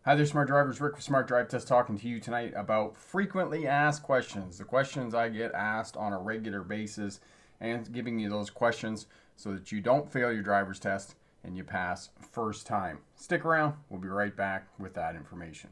Hi there, smart drivers. Rick with Smart Drive Test talking to you tonight about frequently asked questions. The questions I get asked on a regular basis and giving you those questions so that you don't fail your driver's test and you pass first time. Stick around. We'll be right back with that information.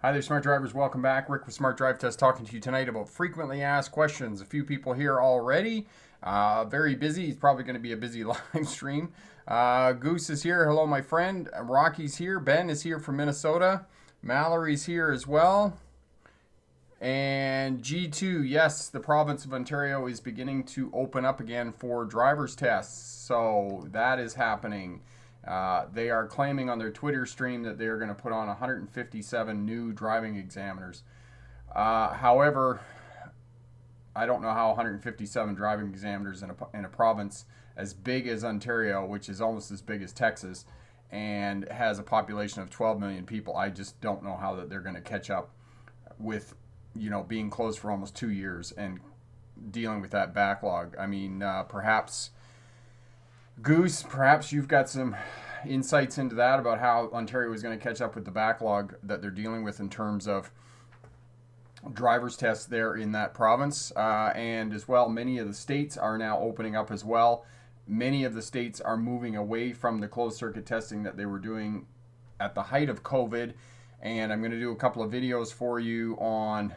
Hi there, smart drivers. Welcome back. Rick with Smart Drive Test talking to you tonight about frequently asked questions. A few people here already. Very busy. It's probably going to be a busy live stream. Goose is here. Hello, my friend. Rocky's here. Ben is here from Minnesota. Mallory's here as well. And G2, yes, the province of Ontario is beginning to open up again for driver's tests. So that is happening. They are claiming on their Twitter stream that they are going to put on 157 new driving examiners. However, I don't know how 157 driving examiners in a province as big as Ontario, which is almost as big as Texas, and has a population of 12 million people. I just don't know how that they're going to catch up with, being closed for almost 2 years and dealing with that backlog. I mean, perhaps Goose, perhaps you've got some insights into that about how Ontario is going to catch up with the backlog that they're dealing with in terms of driver's tests there in that province. And as well, many of the states are now opening up as well. Many of the states are moving away from the closed circuit testing that they were doing at the height of COVID. And I'm going to do a couple of videos for you on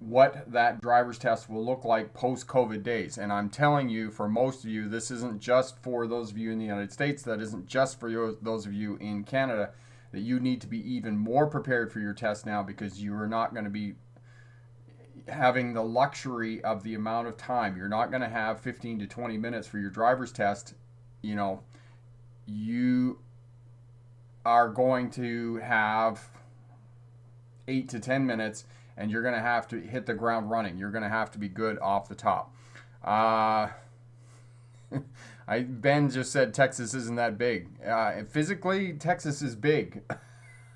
what that driver's test will look like post-COVID days. And I'm telling you, for most of you, this isn't just for those of you in the United States, that isn't just for those of you in Canada, that you need to be even more prepared for your test now, because you are not going to be having the luxury of the amount of time. You're not going to have 15 to 20 minutes for your driver's test. You are going to have 8 to 10 minutes, and you're going to have to hit the ground running. You're going to have to be good off the top. Ben just said Texas isn't that big. Physically, Texas is big.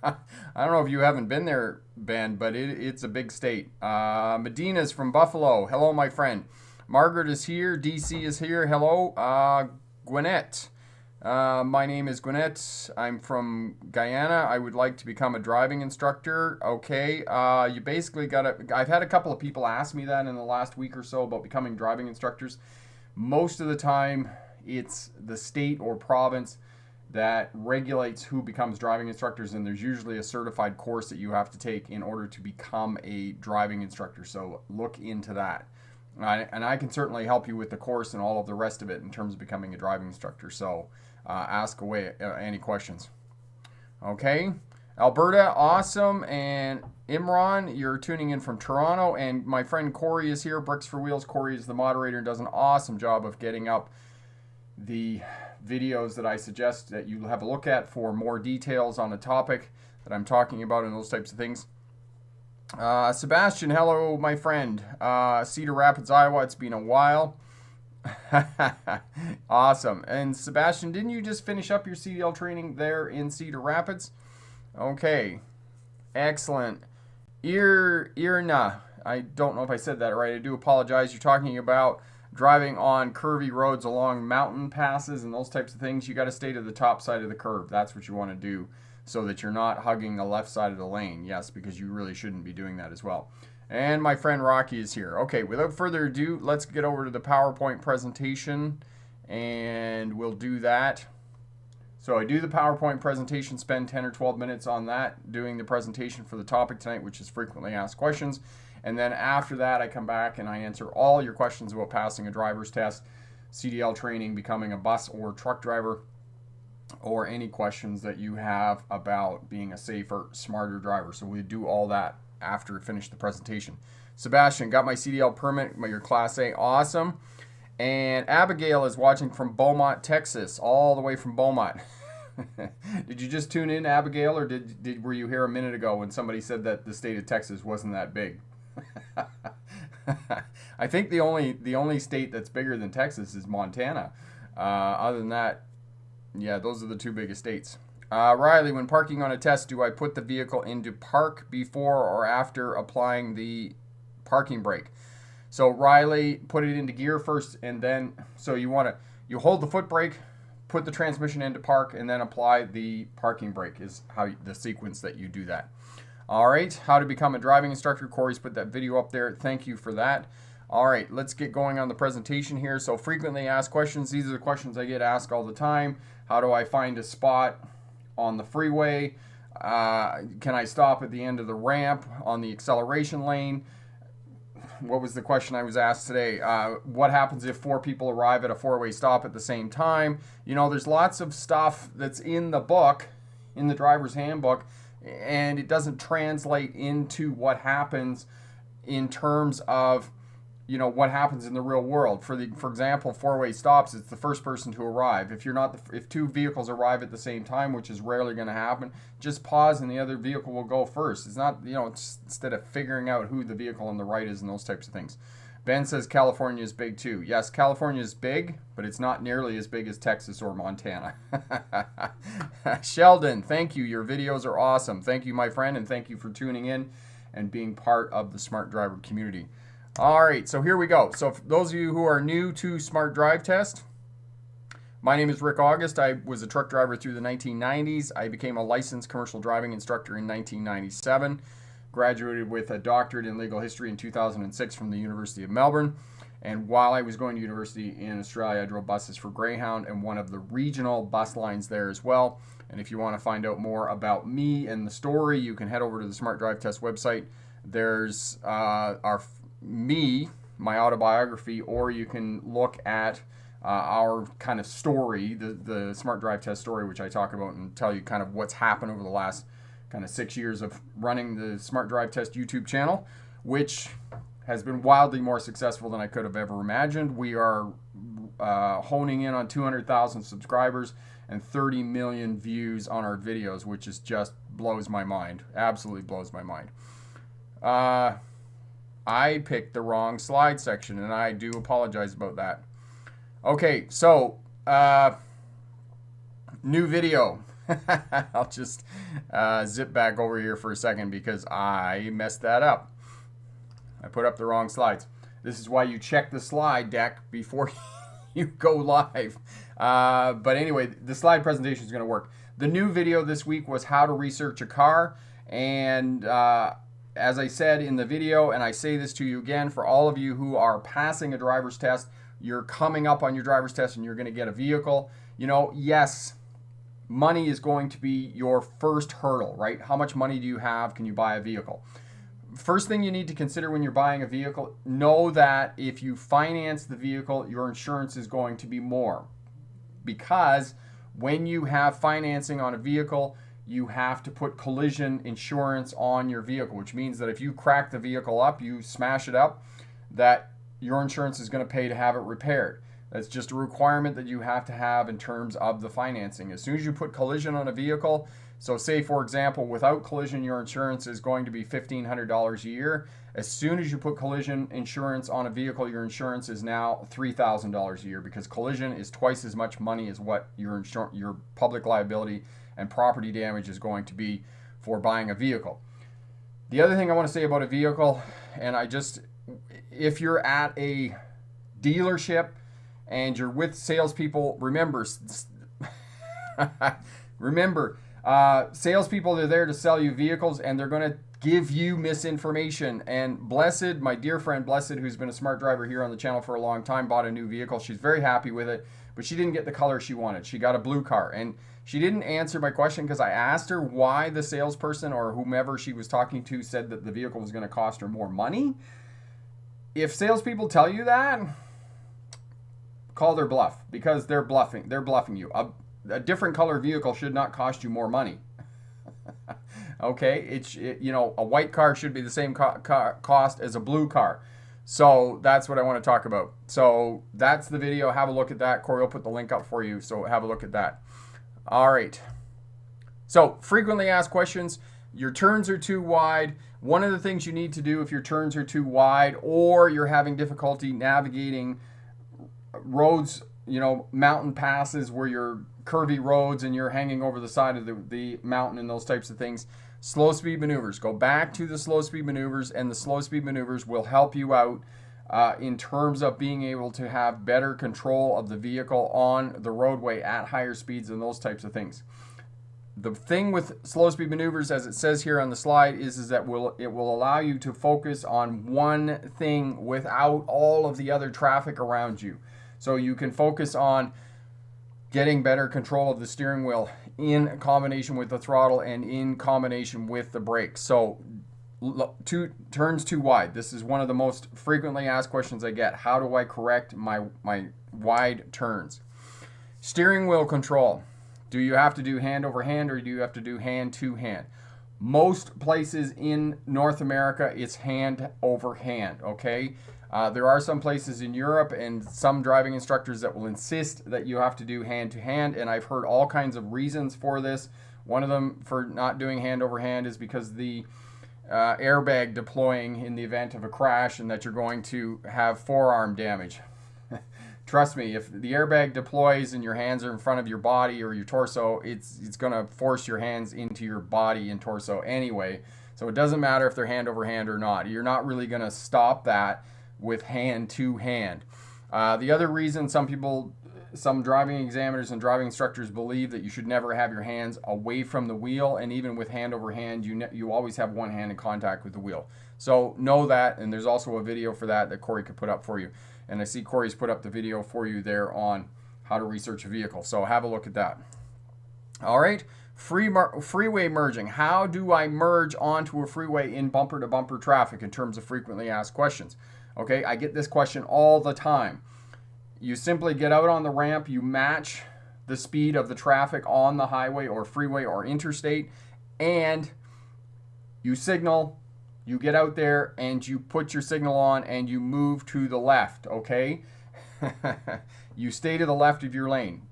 I don't know if you haven't been there, Ben, but it's a big state. Medina's from Buffalo. Hello, my friend. Margaret is here. DC is here. Hello. Gwinnett. My name is Gwinnett. I'm from Guyana. I would like to become a driving instructor. Okay. You basically I've had a couple of people ask me that in the last week or so about becoming driving instructors. Most of the time, it's the state or province that regulates who becomes driving instructors, and there's usually a certified course that you have to take in order to become a driving instructor. So look into that. And I can certainly help you with the course and all of the rest of it in terms of becoming a driving instructor. So ask away any questions. Okay. Alberta, awesome. And Imran, you're tuning in from Toronto. And my friend Corey is here. Bricks for Wheels. Corey is the moderator and does an awesome job of getting up the videos that I suggest that you have a look at for more details on the topic that I'm talking about and those types of things. Sebastian, hello, my friend. Cedar Rapids, Iowa. It's been a while. Awesome. And Sebastian, didn't you just finish up your CDL training there in Cedar Rapids? Okay. Excellent. Irna. I don't know if I said that right. I do apologize. You're talking about driving on curvy roads along mountain passes and those types of things. You got to stay to the top side of the curve. That's what you want to do, so that you're not hugging the left side of the lane. Yes, because you really shouldn't be doing that as well. And my friend Rocky is here. Okay, without further ado, let's get over to the PowerPoint presentation, and we'll do that. So I do the PowerPoint presentation, spend 10 or 12 minutes on that, doing the presentation for the topic tonight, which is frequently asked questions. And then after that, I come back and I answer all your questions about passing a driver's test, CDL training, becoming a bus or truck driver, or any questions that you have about being a safer, smarter driver. So we do all that after we finish the presentation. Sebastian, got my CDL permit, your Class A, awesome. And Abigail is watching from Beaumont, Texas, all the way from Beaumont. Did you just tune in, Abigail, or were you here a minute ago when somebody said that the state of Texas wasn't that big? I think the only state that's bigger than Texas is Montana. Other than that, yeah, those are the two biggest states. Riley, when parking on a test, do I put the vehicle into park before or after applying the parking brake? So Riley, put it into gear first, and then, so you hold the foot brake, put the transmission into park, and then apply the parking brake is how the sequence that you do that. All right, how to become a driving instructor. Corey's put that video up there. Thank you for that. All right, let's get going on the presentation here. So frequently asked questions. These are the questions I get asked all the time. How do I find a spot on the freeway? Can I stop at the end of the ramp on the acceleration lane? What was the question I was asked today? What happens if 4 people arrive at a 4-way stop at the same time? You know, there's lots of stuff that's in the book, in the driver's handbook, and it doesn't translate into what happens in terms of, you know, what happens in the real world. For example, 4-way stops, it's the first person to arrive. If 2 vehicles arrive at the same time, which is rarely going to happen, just pause and the other vehicle will go first. It's not, you know, it's, instead of figuring out who the vehicle on the right is and those types of things. Ben says California is big too. Yes, California is big, but it's not nearly as big as Texas or Montana. Sheldon, thank you. Your videos are awesome. Thank you, my friend, and thank you for tuning in and being part of the Smart Driver community. All right, so here we go. So for those of you who are new to Smart Drive Test, my name is Rick August. I was a truck driver through the 1990s. I became a licensed commercial driving instructor in 1997. Graduated with a doctorate in legal history in 2006 from the University of Melbourne. And while I was going to university in Australia, I drove buses for Greyhound and one of the regional bus lines there as well. And if you want to find out more about me and the story, you can head over to the Smart Drive Test website. There's my autobiography, or you can look at our kind of story, the Smart Drive Test story, which I talk about and tell you kind of what's happened over the last kind of 6 years of running the Smart Drive Test YouTube channel, which has been wildly more successful than I could have ever imagined. We are honing in on 200,000 subscribers and 30 million views on our videos, which is just blows my mind. Absolutely blows my mind. I picked the wrong slide section, and I do apologize about that. Okay, so new video. I'll just zip back over here for a second because I messed that up. I put up the wrong slides. This is why you check the slide deck before you go live. But anyway, the slide presentation is going to work. The new video this week was how to research a car, and as I said in the video, and I say this to you again, for all of you who are passing a driver's test, you're coming up on your driver's test and you're going to get a vehicle. You know, yes, money is going to be your first hurdle, right? How much money do you have? Can you buy a vehicle? First thing you need to consider when you're buying a vehicle, know that if you finance the vehicle, your insurance is going to be more. Because when you have financing on a vehicle, you have to put collision insurance on your vehicle, which means that if you crack the vehicle up, you smash it up, that your insurance is going to pay to have it repaired. That's just a requirement that you have to have in terms of the financing. As soon as you put collision on a vehicle, so say for example, without collision, your insurance is going to be $1,500 a year. As soon as you put collision insurance on a vehicle, your insurance is now $3,000 a year, because collision is twice as much money as what your public liability and property damage is going to be for buying a vehicle. The other thing I want to say about a vehicle, and if you're at a dealership and you're with salespeople, remember, salespeople are there to sell you vehicles, and they're going to give you misinformation. And Blessed, my dear friend Blessed, who's been a smart driver here on the channel for a long time, bought a new vehicle. She's very happy with it, but she didn't get the color she wanted. She got a blue car, and she didn't answer my question because I asked her why the salesperson or whomever she was talking to said that the vehicle was going to cost her more money. If salespeople tell you that, call their bluff, because they're bluffing. They're bluffing you. A different color vehicle should not cost you more money. Okay, a white car should be the same cost as a blue car. So that's what I want to talk about. So that's the video. Have a look at that. Corey will put the link up for you, so have a look at that. All right. So frequently asked questions. Your turns are too wide. One of the things you need to do if your turns are too wide, or you're having difficulty navigating roads, mountain passes where you're curvy roads and you're hanging over the side of the mountain and those types of things, slow speed maneuvers. Go back to the slow speed maneuvers, and the slow speed maneuvers will help you out in terms of being able to have better control of the vehicle on the roadway at higher speeds and those types of things. The thing with slow speed maneuvers, as it says here on the slide, is that it will allow you to focus on one thing without all of the other traffic around you. So you can focus on getting better control of the steering wheel in combination with the throttle and in combination with the brakes. So turns too wide. This is one of the most frequently asked questions I get. How do I correct my wide turns? Steering wheel control. Do you have to do hand over hand or do you have to do hand to hand? Most places in North America, it's hand over hand, okay? There are some places in Europe and some driving instructors that will insist that you have to do hand to hand, and I've heard all kinds of reasons for this. One of them for not doing hand over hand is because the airbag deploying in the event of a crash and that you're going to have forearm damage. Trust me, if the airbag deploys and your hands are in front of your body or your torso, it's going to force your hands into your body and torso anyway. So it doesn't matter if they're hand over hand or not. You're not really going to stop that with hand to hand. The other reason some driving examiners and driving instructors believe that you should never have your hands away from the wheel, and even with hand over hand, you always have one hand in contact with the wheel. So know that, and there's also a video for that Corey could put up for you. And I see Corey's put up the video for you there on how to research a vehicle. So have a look at that. All right, freeway merging. How do I merge onto a freeway in bumper-to-bumper traffic in terms of frequently asked questions? Okay, I get this question all the time. You simply get out on the ramp, you match the speed of the traffic on the highway or freeway or interstate, and you signal. You get out there and you put your signal on and you move to the left, okay? You stay to the left of your lane.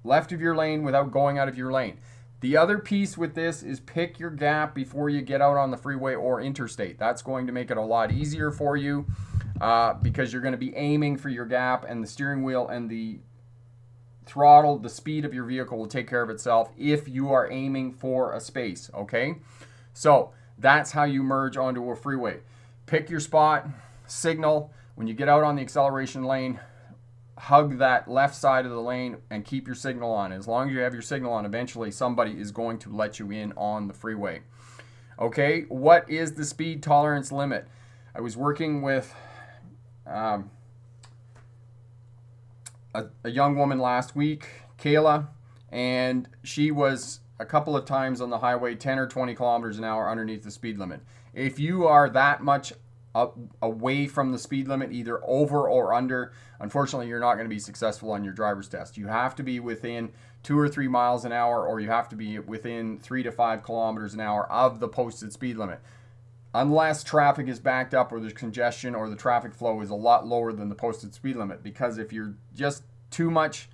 Left of your lane without going out of your lane. The other piece with this is pick your gap before you get out on the freeway or interstate. That's going to make it a lot easier for you because you're going to be aiming for your gap, and the steering wheel and the throttle, the speed of your vehicle will take care of itself if you are aiming for a space, okay? So that's how you merge onto a freeway. Pick your spot, signal. When you get out on the acceleration lane, hug that left side of the lane and keep your signal on. As long as you have your signal on, eventually somebody is going to let you in on the freeway. Okay, what is the speed tolerance limit? I was working with a young woman last week, Kayla, and she was a couple of times on the highway 10 or 20 kilometers an hour underneath the speed limit. If you are that much away from the speed limit, either over or under, unfortunately you're not going to be successful on your driver's test. You have to be within 2 or 3 miles an hour, or you have to be within 3 to 5 kilometers an hour of the posted speed limit. Unless traffic is backed up or there's congestion or the traffic flow is a lot lower than the posted speed limit. Because if you're just too much,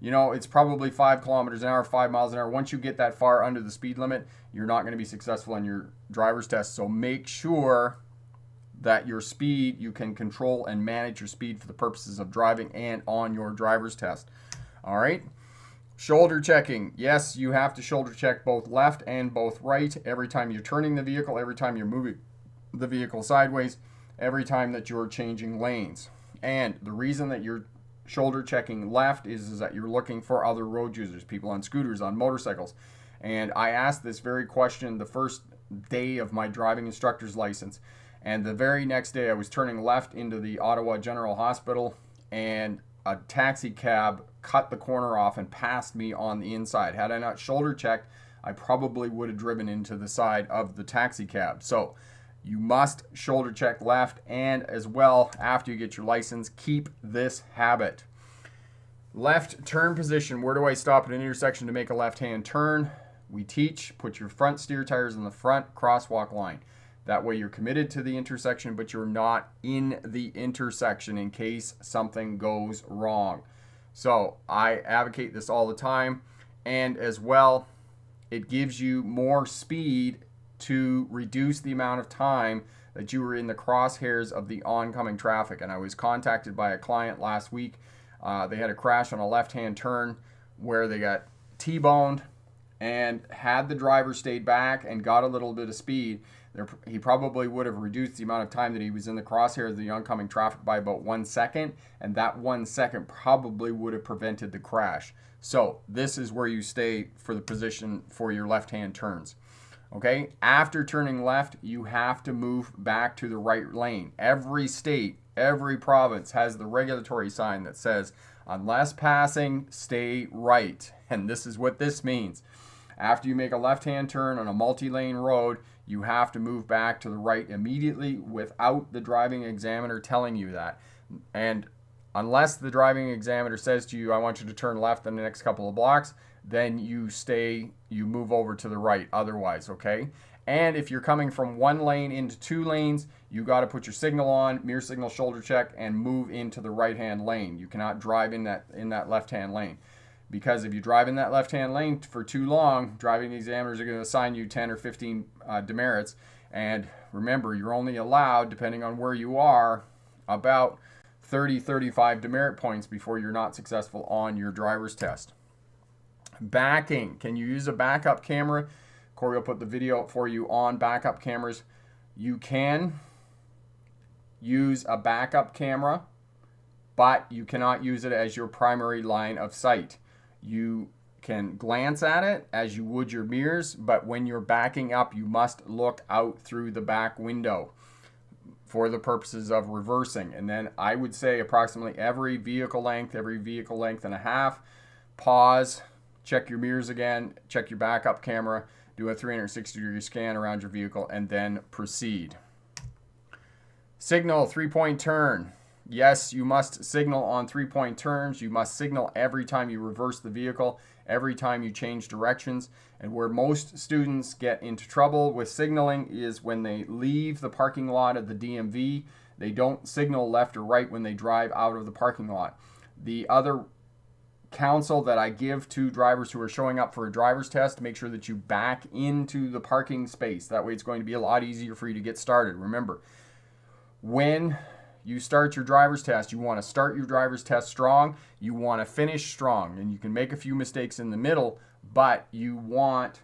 it's probably 5 kilometers an hour, 5 miles an hour. Once you get that far under the speed limit, you're not going to be successful on your driver's test. So make sure that your speed, you can control and manage your speed for the purposes of driving and on your driver's test. All right. Shoulder checking. Yes, you have to shoulder check both left and both right every time you're turning the vehicle, every time you're moving the vehicle sideways, every time that you're changing lanes. And the reason that you're shoulder checking left is that you're looking for other road users, people on scooters, on motorcycles. And I asked this very question the first day of my driving instructor's license. And the very next day I was turning left into the Ottawa General Hospital, and a taxi cab cut the corner off and passed me on the inside. Had I not shoulder checked, I probably would have driven into the side of the taxi cab. So you must shoulder check left, and as well, after you get your license, keep this habit. Left turn position. Where do I stop at an intersection to make a left-hand turn? We teach, put your front steer tires in the front crosswalk line. That way you're committed to the intersection, but you're not in the intersection in case something goes wrong. So I advocate this all the time. And as well, it gives you more speed to reduce the amount of time that you were in the crosshairs of the oncoming traffic. And I was contacted by a client last week. They had a crash on a left-hand turn where they got T-boned, and had the driver stayed back and got a little bit of speed, he probably would have reduced the amount of time that he was in the crosshair of the oncoming traffic by about 1 second, and that 1 second probably would have prevented the crash. So this is where you stay for the position for your left-hand turns. Okay, after turning left, you have to move back to the right lane. Every state, every province has the regulatory sign that says, unless passing, stay right. And this is what this means. After you make a left-hand turn on a multi-lane road, you have to move back to the right immediately without the driving examiner telling you that. And unless the driving examiner says to you, I want you to turn left in the next couple of blocks, then you move over to the right otherwise, okay? And if you're coming from 1 lane into 2 lanes, you got to put your signal on, mirror signal, shoulder check, and move into the right-hand lane. You cannot drive in that left-hand lane. Because if you drive in that left-hand lane for too long, driving examiners are going to assign you 10 or 15 demerits. And remember, you're only allowed, depending on where you are, about 30-35 demerit points before you're not successful on your driver's test. Backing. Can you use a backup camera? Corey will put the video up for you on backup cameras. You can use a backup camera, but you cannot use it as your primary line of sight. You can glance at it as you would your mirrors, but when you're backing up, you must look out through the back window for the purposes of reversing. And then I would say approximately every vehicle length and a half, pause, check your mirrors again, check your backup camera, do a 360-degree scan around your vehicle, and then proceed. Signal, 3-point turn. Yes, you must signal on 3-point turns. You must signal every time you reverse the vehicle, every time you change directions. And where most students get into trouble with signaling is when they leave the parking lot at the DMV. They don't signal left or right when they drive out of the parking lot. The other counsel that I give to drivers who are showing up for a driver's test, make sure that you back into the parking space. That way it's going to be a lot easier for you to get started. Remember, when you start your driver's test, you want to start your driver's test strong, you want to finish strong, and you can make a few mistakes in the middle, but you want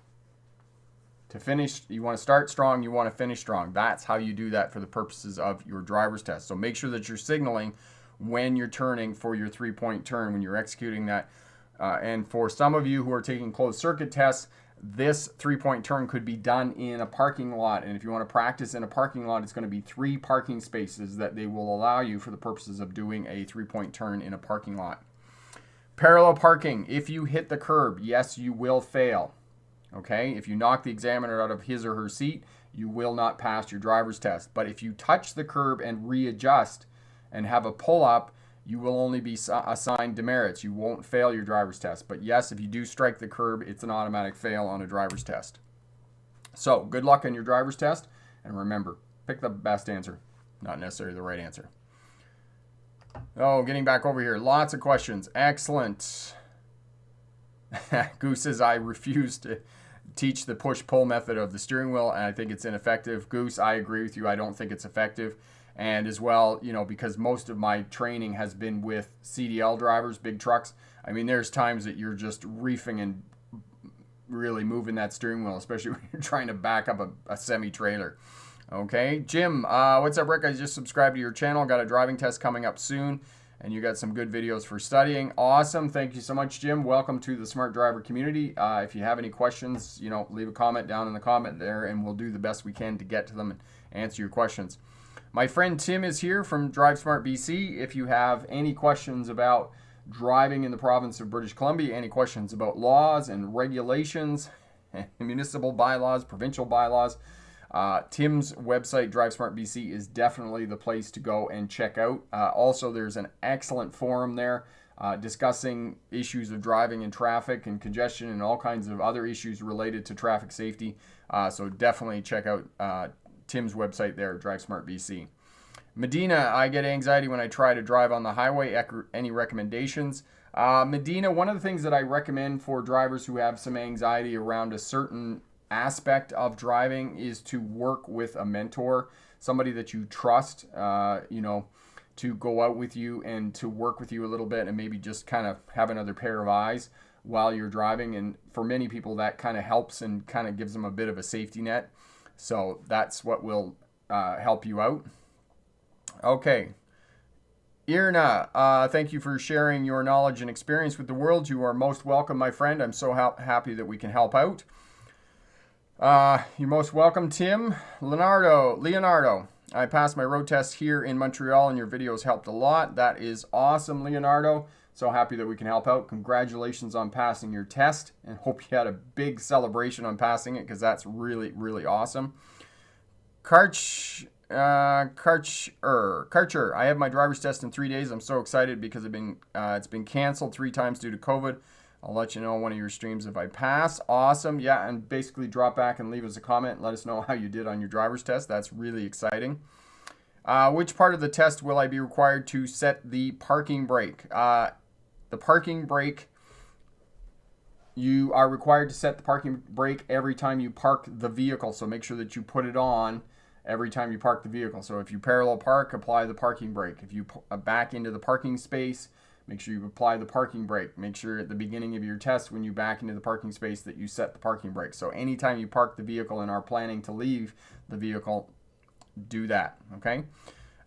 to start strong, you want to finish strong. That's how you do that for the purposes of your driver's test. So make sure that you're signaling when you're turning for your 3-point turn, when you're executing that. And for some of you who are taking closed circuit tests, this 3-point turn could be done in a parking lot. And if you want to practice in a parking lot, it's going to be 3 parking spaces that they will allow you for the purposes of doing a 3-point turn in a parking lot. Parallel parking. If you hit the curb, yes, you will fail. Okay? If you knock the examiner out of his or her seat, you will not pass your driver's test. But if you touch the curb and readjust and have a pull-up, you will only be assigned demerits. You won't fail your driver's test. But yes, if you do strike the curb, it's an automatic fail on a driver's test. So good luck on your driver's test. And remember, pick the best answer, not necessarily the right answer. Oh, getting back over here. Lots of questions. Excellent. Goose says, I refuse to teach the push-pull method of the steering wheel, and I think it's ineffective. Goose, I agree with you. I don't think it's effective. And as well, because most of my training has been with CDL drivers, big trucks. I mean, there's times that you're just reefing and really moving that steering wheel, especially when you're trying to back up a semi-trailer. Okay, Jim, what's up, Rick? I just subscribed to your channel. Got a driving test coming up soon, and you got some good videos for studying. Awesome. Thank you so much, Jim. Welcome to the Smart Driver community. If you have any questions, leave a comment down in the comment there, and we'll do the best we can to get to them and answer your questions. My friend Tim is here from Drive Smart BC. If you have any questions about driving in the province of British Columbia, any questions about laws and regulations, municipal bylaws, provincial bylaws, Tim's website, Drive Smart BC, is definitely the place to go and check out. Also, there's an excellent forum there discussing issues of driving in traffic and congestion and all kinds of other issues related to traffic safety. So definitely check out Tim's website there, Drive Smart BC. Medina, I get anxiety when I try to drive on the highway. Any recommendations? Medina, one of the things that I recommend for drivers who have some anxiety around a certain aspect of driving is to work with a mentor, somebody that you trust, to go out with you and to work with you a little bit and maybe just kind of have another pair of eyes while you're driving. And for many people, that kind of helps and kind of gives them a bit of a safety net. So that's what will help you out. Okay. Irna, thank you for sharing your knowledge and experience with the world. You are most welcome, my friend. I'm so happy that we can help out. You're most welcome, Tim. Leonardo, I passed my road test here in Montreal, and your videos helped a lot. That is awesome, Leonardo. So happy that we can help out. Congratulations on passing your test, and hope you had a big celebration on passing it, because that's really, really awesome. Karcher, I have my driver's test in 3 days. I'm so excited because it's been canceled 3 times due to COVID. I'll let you know on one of your streams if I pass. Awesome. Yeah, and basically drop back and leave us a comment and let us know how you did on your driver's test. That's really exciting. Which part of the test will I be required to set the parking brake? The parking brake, you are required to set the parking brake every time you park the vehicle. So make sure that you put it on every time you park the vehicle. So if you parallel park, apply the parking brake. If you back into the parking space, make sure you apply the parking brake. Make sure at the beginning of your test, when you back into the parking space, that you set the parking brake. So anytime you park the vehicle and are planning to leave the vehicle, do that, okay?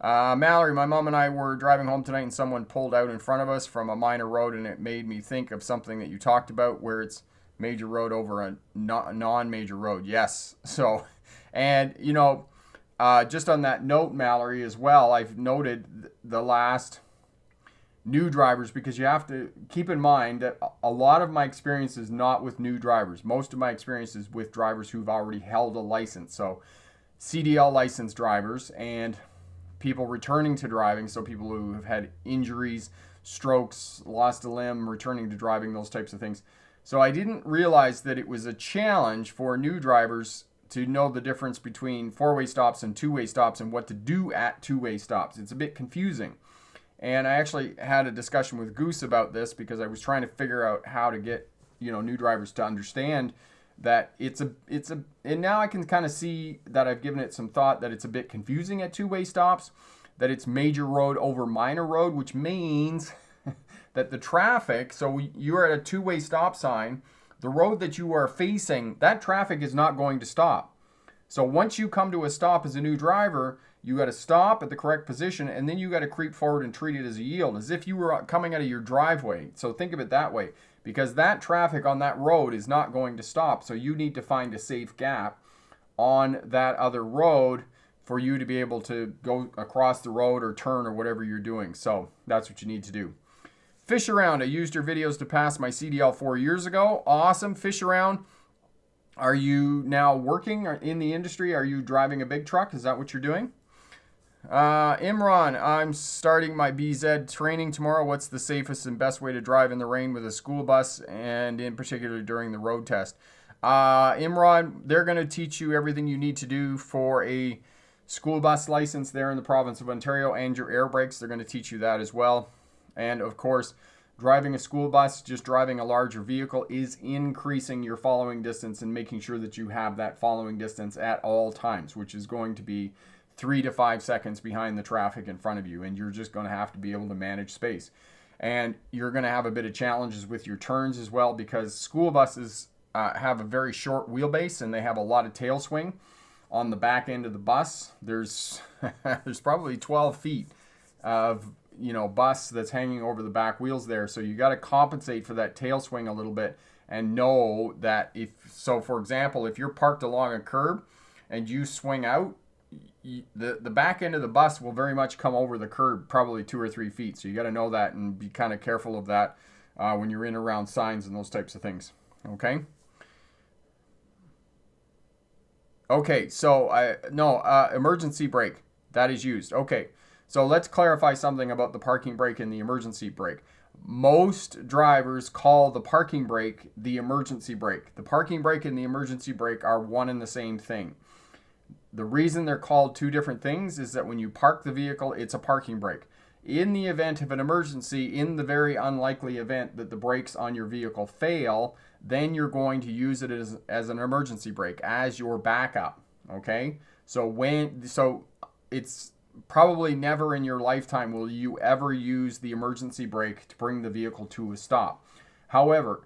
Mallory, my mom and I were driving home tonight, and someone pulled out in front of us from a minor road, and it made me think of something that you talked about, where it's major road over a non-major road. Yes. So, and, you know, just on that note, Mallory, as well, I've noted the last new drivers, because you have to keep in mind that a lot of my experience is not with new drivers. Most of my experience is with drivers who've already held a license. So CDL licensed drivers and people returning to driving. So people who have had injuries, strokes, lost a limb, returning to driving, those types of things. So I didn't realize that it was a challenge for new drivers to know the difference between 4-way stops and 2-way stops and what to do at 2-way stops. It's a bit confusing. And I actually had a discussion with Goose about this, because I was trying to figure out how to get, you know, new drivers to understand that and now I can kind of see that I've given it some thought, that it's a bit confusing at 2-way stops, that it's major road over minor road, which means that the traffic, so you're at a 2-way stop sign, the road that you are facing, that traffic is not going to stop. So once you come to a stop as a new driver, you got to stop at the correct position, and then you got to creep forward and treat it as a yield, as if you were coming out of your driveway. So think of it that way, because that traffic on that road is not going to stop. So you need to find a safe gap on that other road for you to be able to go across the road or turn or whatever you're doing. So that's what you need to do. Fish Around, I used your videos to pass my CDL 4 years ago. Awesome. Fish Around, are you now working in the industry? Are you driving a big truck? Is that what you're doing? Imran, I'm starting my BZ training tomorrow. What's the safest and best way to drive in the rain with a school bus, and in particular during the road test? Imran, they're going to teach you everything you need to do for a school bus license there in the province of Ontario, and your air brakes. They're going to teach you that as well. And of course, driving a school bus, just driving a larger vehicle, is increasing your following distance and making sure that you have that following distance at all times, which is going to be 3 to 5 seconds behind the traffic in front of you, and you're just going to have to be able to manage space. And you're going to have a bit of challenges with your turns as well, because school buses have a very short wheelbase, and they have a lot of tail swing on the back end of the bus. There's probably 12 feet of bus that's hanging over the back wheels there, so you got to compensate for that tail swing a little bit, and know that for example, if you're parked along a curb and you swing out, the back end of the bus will very much come over the curb, probably 2 or 3 feet. So you got to know that and be kind of careful of that when you're in around signs and those types of things. Okay. Okay. So emergency brake, that is used. Okay. So let's clarify something about the parking brake and the emergency brake. Most drivers call the parking brake the emergency brake. The parking brake and the emergency brake are one and the same thing. The reason they're called two different things is that when you park the vehicle, it's a parking brake. In the event of an emergency, in the very unlikely event that the brakes on your vehicle fail, then you're going to use it as an emergency brake, as your backup. Okay? So it's probably never in your lifetime will you ever use the emergency brake to bring the vehicle to a stop. However,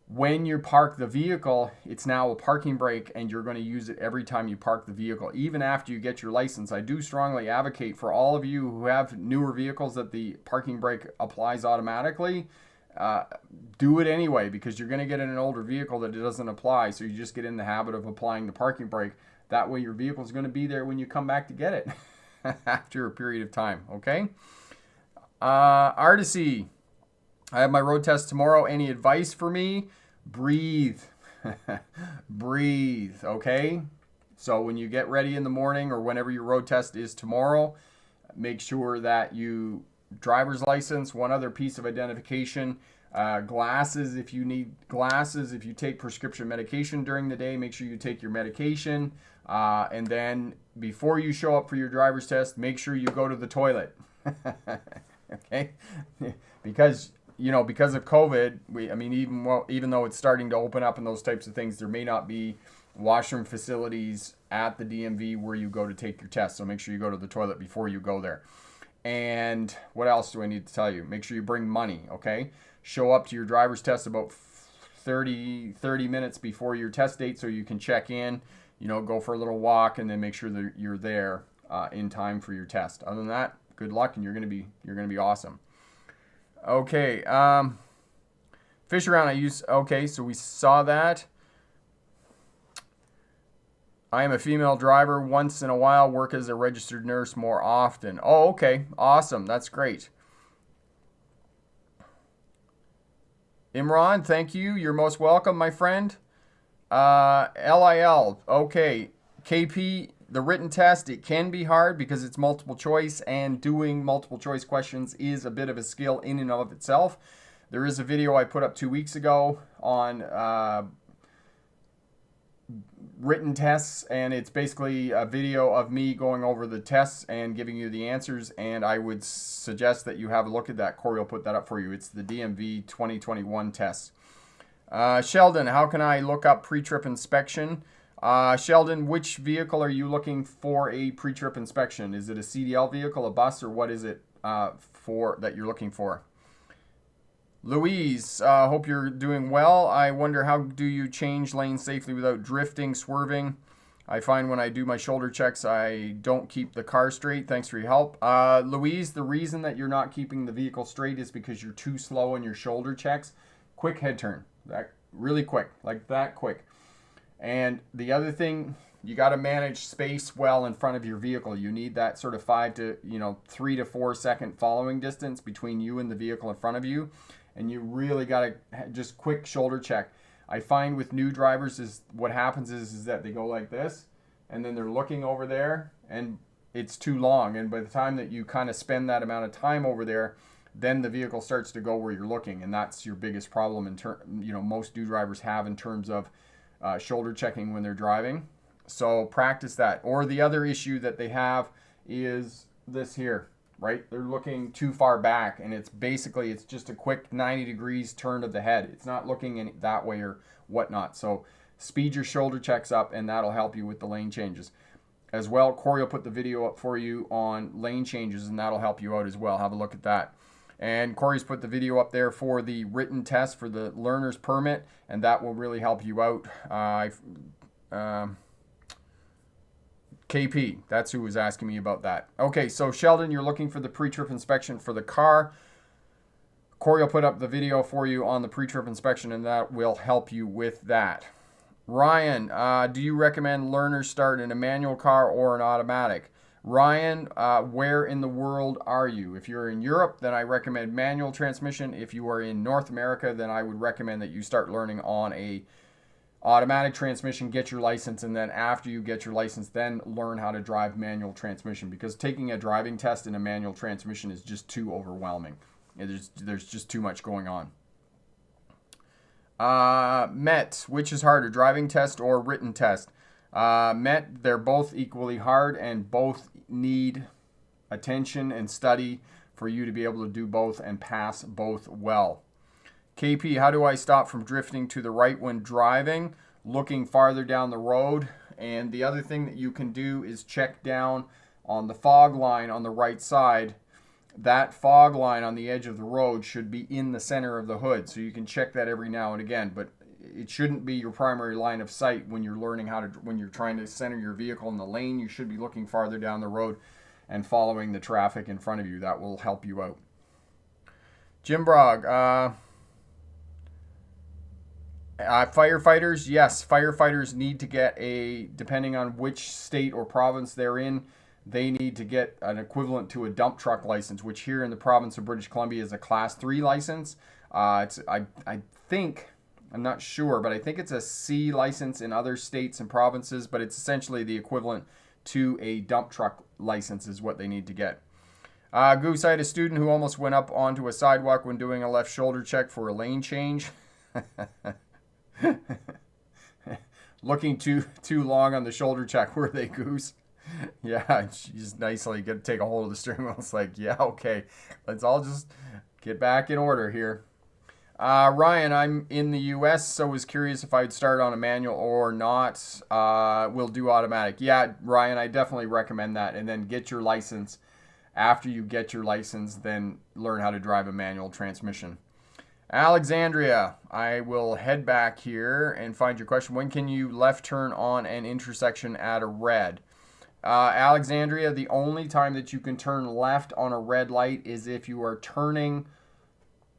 When you park the vehicle, it's now a parking brake, and you're going to use it every time you park the vehicle, even after you get your license. I do strongly advocate for all of you who have newer vehicles that the parking brake applies automatically. Do it anyway, because you're going to get in an older vehicle that it doesn't apply, so you just get in the habit of applying the parking brake. That way your vehicle is going to be there when you come back to get it after a period of time, okay? Artisy, I have my road test tomorrow. Any advice for me? Breathe. Breathe, okay? So when you get ready in the morning or whenever your road test is tomorrow, make sure that you driver's license, one other piece of identification, glasses if you need glasses. If you take prescription medication during the day, make sure you take your medication. And then before you show up for your driver's test, make sure you go to the toilet. Okay? Because because of COVID, even though it's starting to open up and those types of things, there may not be washroom facilities at the DMV where you go to take your test. So make sure you go to the toilet before you go there. And what else do I need to tell you? Make sure you bring money, okay? Show up to your driver's test about 30 minutes before your test date so you can check in, go for a little walk, and then make sure that you're there in time for your test. Other than that, good luck, and you're gonna be awesome. Okay, fish around. Okay, so we saw that. I am a female driver. Once in a while, work as a registered nurse more often. Oh, okay, awesome. That's great. Imran, thank you. You're most welcome, my friend. LIL, okay. KP, the written test, it can be hard because it's multiple choice, and doing multiple choice questions is a bit of a skill in and of itself. There is a video I put up 2 weeks ago on written tests, and it's basically a video of me going over the tests and giving you the answers, and I would suggest that you have a look at that. Corey will put that up for you. It's the DMV 2021 test. Sheldon, how can I look up pre-trip inspection? Sheldon, which vehicle are you looking for a pre-trip inspection? Is it a CDL vehicle, a bus, or what is it for that you're looking for? Louise, hope you're doing well. I wonder, how do you change lanes safely without drifting, swerving? I find when I do my shoulder checks, I don't keep the car straight. Thanks for your help. Louise, the reason that you're not keeping the vehicle straight is because you're too slow in your shoulder checks. Quick head turn, that really quick, like that quick. And the other thing, you got to manage space well in front of your vehicle. You need that sort of 3 to 4 second following distance between you and the vehicle in front of you. And you really got to just quick shoulder check. I find with new drivers is what happens is that they go like this, and then they're looking over there, and it's too long. And by the time that you kind of spend that amount of time over there, then the vehicle starts to go where you're looking, and that's your biggest problem most new drivers have in terms of shoulder checking when they're driving. So practice that. Or the other issue that they have is this here. Right? They're looking too far back, and it's just a quick 90 degrees turn of the head. It's not looking that way or whatnot. So speed your shoulder checks up, and that'll help you with the lane changes. As well, Corey will put the video up for you on lane changes, and that'll help you out as well. Have a look at that. And Corey's put the video up there for the written test for the learner's permit, and that will really help you out. KP, that's who was asking me about that. Okay, so Sheldon, you're looking for the pre-trip inspection for the car. Corey will put up the video for you on the pre-trip inspection, and that will help you with that. Ryan, do you recommend learners start in a manual car or an automatic? Ryan, where in the world are you? If you're in Europe, then I recommend manual transmission. If you are in North America, then I would recommend that you start learning on a automatic transmission, get your license, and then after you get your license, then learn how to drive manual transmission, because taking a driving test in a manual transmission is just too overwhelming. There's just too much going on. Met, which is harder, driving test or written test? Met, they're both equally hard, and both need attention and study for you to be able to do both and pass both well. KP, how do I stop from drifting to the right when driving? Looking farther down the road. And the other thing that you can do is check down on the fog line on the right side that fog line on the edge of the road should be in the center of the hood. So you can check that every now and again, but it shouldn't be your primary line of sight when you're learning when you're trying to center your vehicle in the lane. You should be looking farther down the road and following the traffic in front of you. That will help you out. Jim Brogg, firefighters, yes, firefighters need to get depending on which state or province they're in, they need to get an equivalent to a dump truck license, which here in the province of British Columbia is a Class 3 license. I think, I'm not sure, but I think it's a C license in other states and provinces, but it's essentially the equivalent to a dump truck license is what they need to get. Goose, I had a student who almost went up onto a sidewalk when doing a left shoulder check for a lane change. Looking too long on the shoulder check, were they, Goose? Yeah, she's nicely get to take a hold of the steering wheel. It's like, yeah, okay, let's all just get back in order here. Ryan, I'm in the U.S., so was curious if I'd start on a manual or not. We'll do automatic. Yeah, Ryan, I definitely recommend that, and then get your license. After you get your license, then learn how to drive a manual transmission. Alexandria, I will head back here and find your question. When can you left turn on an intersection at a red? Alexandria, the only time that you can turn left on a red light is if you are turning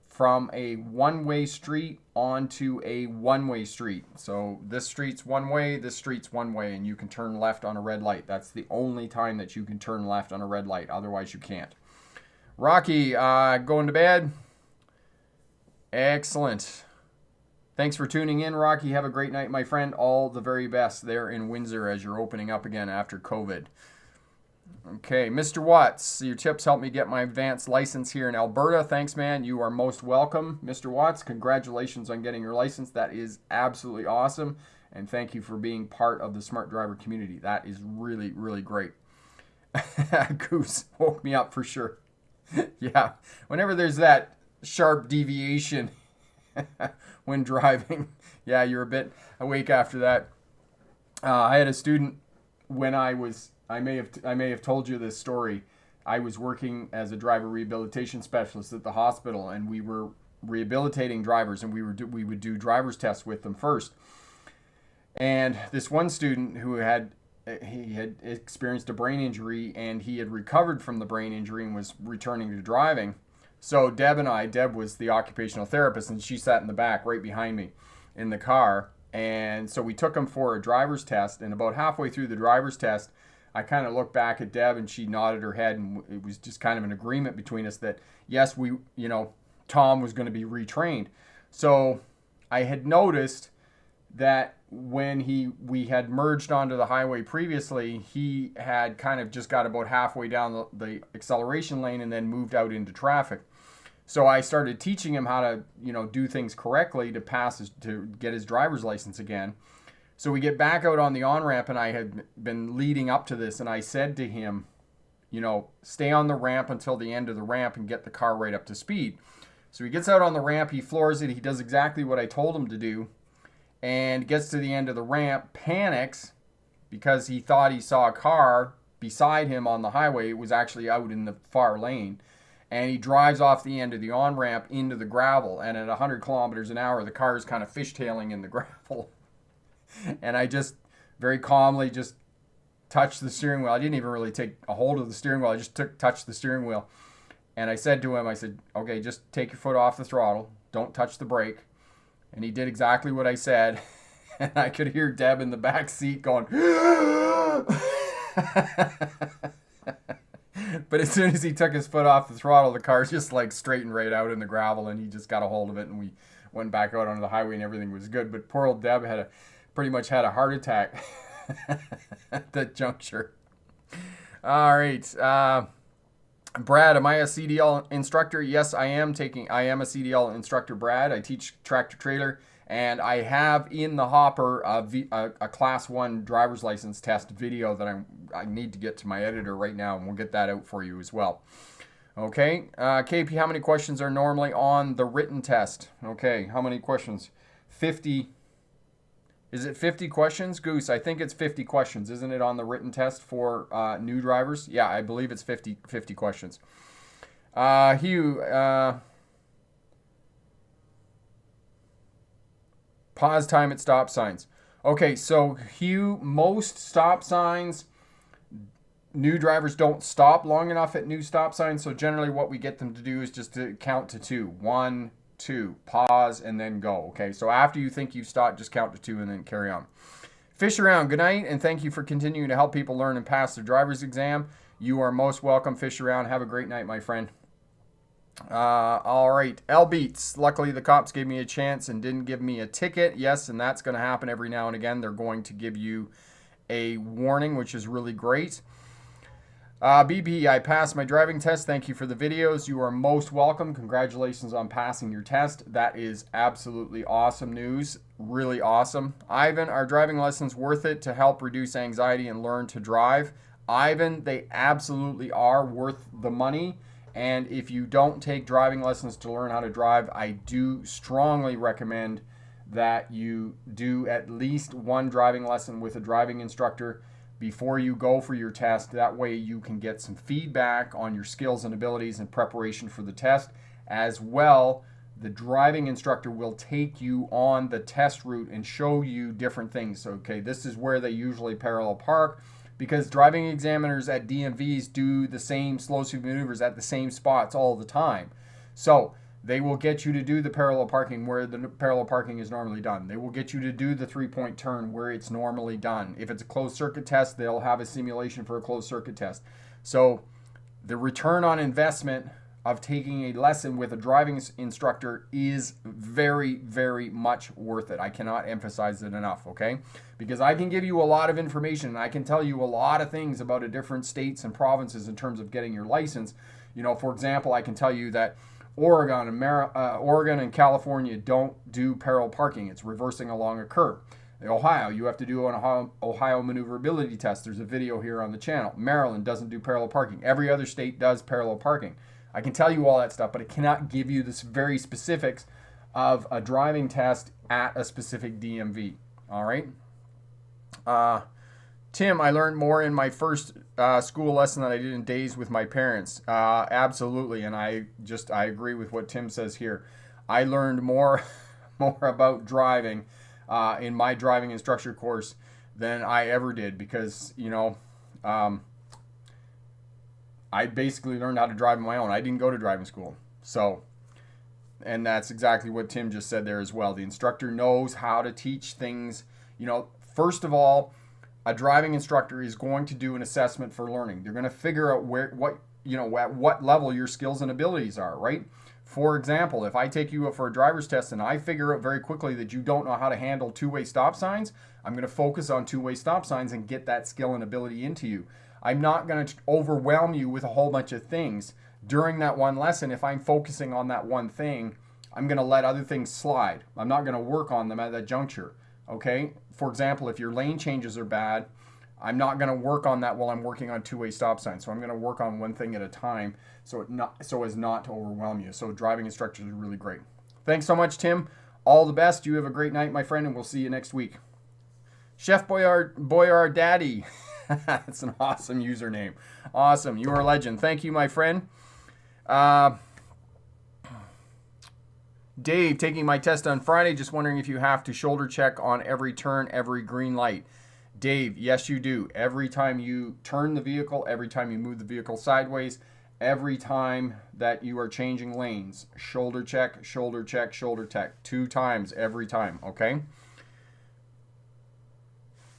from a one-way street onto a one-way street. So this street's one way, this street's one way, and you can turn left on a red light. That's the only time that you can turn left on a red light. Otherwise, you can't. Rocky, going to bed? Excellent. Thanks for tuning in, Rocky. Have a great night, my friend. All the very best there in Windsor as you're opening up again after COVID. Okay, Mr. Watts, your tips helped me get my advanced license here in Alberta. Thanks, man. You are most welcome. Mr. Watts, congratulations on getting your license. That is absolutely awesome. And thank you for being part of the Smart Driver community. That is really, really great. Goose woke me up for sure. Yeah, whenever there's that sharp deviation when driving, yeah, you're a bit awake after that. I had a student when I may have told you this story. I was working as a driver rehabilitation specialist at the hospital, and we were rehabilitating drivers, and we would do driver's tests with them first. And this one student who had experienced a brain injury, and he had recovered from the brain injury and was returning to driving. So Deb was the occupational therapist, and she sat in the back right behind me in the car. And so we took him for a driver's test, and about halfway through the driver's test, I kind of looked back at Deb, and she nodded her head, and it was just kind of an agreement between us that, yes, Tom was going to be retrained. So I had noticed that when we had merged onto the highway previously, he had kind of just got about halfway down the acceleration lane and then moved out into traffic. So I started teaching him how to, do things correctly to get his driver's license again. So we get back out on the on-ramp, and I had been leading up to this, and I said to him, stay on the ramp until the end of the ramp and get the car right up to speed. So he gets out on the ramp, he floors it, he does exactly what I told him to do, and gets to the end of the ramp, panics because he thought he saw a car beside him on the highway. It was actually out in the far lane. And he drives off the end of the on-ramp into the gravel, and at 100 kilometers an hour, the car is kind of fishtailing in the gravel. And I just very calmly just touched the steering wheel. I didn't even really take a hold of the steering wheel. I just touched the steering wheel. And I said to him, okay, just take your foot off the throttle. Don't touch the brake. And he did exactly what I said. And I could hear Deb in the back seat going, but as soon as he took his foot off the throttle, the car just straightened right out in the gravel, and he just got a hold of it, and we went back out onto the highway, and everything was good. But poor old Deb pretty much had a heart attack at that juncture. All right. Brad, am I a CDL instructor? Yes, I am a CDL instructor, Brad. I teach tractor trailer, and I have in the hopper a class 1 driver's license test video that I need to get to my editor right now, and we'll get that out for you as well. Okay, KP, how many questions are normally on the written test? Okay, how many questions? 50. Is it 50 questions? Goose, I think it's 50 questions. Isn't it on the written test for new drivers? Yeah, I believe it's 50 questions. Hugh, pause time at stop signs. Okay, so Hugh, most stop signs, new drivers don't stop long enough at new stop signs. So generally what we get them to do is just to count to 2. 1, 2, pause, and then go. Okay, so after you think you've stopped, just count to 2 and then carry on. Fish around, good night, and thank you for continuing to help people learn and pass their driver's exam. You are most welcome. Fish around. Have a great night, my friend. All right, L Beats. Luckily, the cops gave me a chance and didn't give me a ticket. Yes, and that's going to happen every now and again. They're going to give you a warning, which is really great. BB, I passed my driving test. Thank you for the videos. You are most welcome. Congratulations on passing your test. That is absolutely awesome news. Really awesome. Ivan, are driving lessons worth it to help reduce anxiety and learn to drive? Ivan, they absolutely are worth the money. And if you don't take driving lessons to learn how to drive, I do strongly recommend that you do at least one driving lesson with a driving instructor before you go for your test. That way you can get some feedback on your skills and abilities in preparation for the test. As well, the driving instructor will take you on the test route and show you different things. Okay, this is where they usually parallel park, because driving examiners at DMVs do the same slow speed maneuvers at the same spots all the time. So they will get you to do the parallel parking where the parallel parking is normally done. They will get you to do the 3-point turn where it's normally done. If it's a closed circuit test, they'll have a simulation for a closed circuit test. So the return on investment of taking a lesson with a driving instructor is very, very much worth it. I cannot emphasize it enough, okay? Because I can give you a lot of information and I can tell you a lot of things about the different states and provinces in terms of getting your license. You know, for example, I can tell you that Oregon and California don't do parallel parking. It's reversing along a curb. In Ohio, you have to do an Ohio maneuverability test. There's a video here on the channel. Maryland doesn't do parallel parking. Every other state does parallel parking. I can tell you all that stuff, but I cannot give you the very specifics of a driving test at a specific DMV. All right? Tim, I learned more in my first school lesson than I did in days with my parents. Absolutely, and I agree with what Tim says here. I learned more about driving in my driving instructor course than I ever did because, you know, I basically learned how to drive on my own. I didn't go to driving school. So, and that's exactly what Tim just said there as well. The instructor knows how to teach things. You know, first of all, a driving instructor is going to do an assessment for learning. They're going to figure out at what level your skills and abilities are, right? For example, if I take you up for a driver's test and I figure out very quickly that you don't know how to handle two-way stop signs, I'm going to focus on two-way stop signs and get that skill and ability into you. I'm not going to overwhelm you with a whole bunch of things. During that one lesson, if I'm focusing on that one thing, I'm going to let other things slide. I'm not going to work on them at that juncture, okay? For example, if your lane changes are bad, I'm not going to work on that while I'm working on two-way stop signs. So I'm going to work on one thing at a time so as not to overwhelm you. So driving instructors are really great. Thanks so much, Tim. All the best. You have a great night, my friend, and we'll see you next week. Chef Boyard Daddy. That's an awesome username. Awesome. You are a legend. Thank you, my friend. Dave, taking my test on Friday. Just wondering if you have to shoulder check on every turn, every green light. Dave, yes, you do. Every time you turn the vehicle, every time you move the vehicle sideways, every time that you are changing lanes, shoulder check, shoulder check, shoulder check. 2 times every time, okay?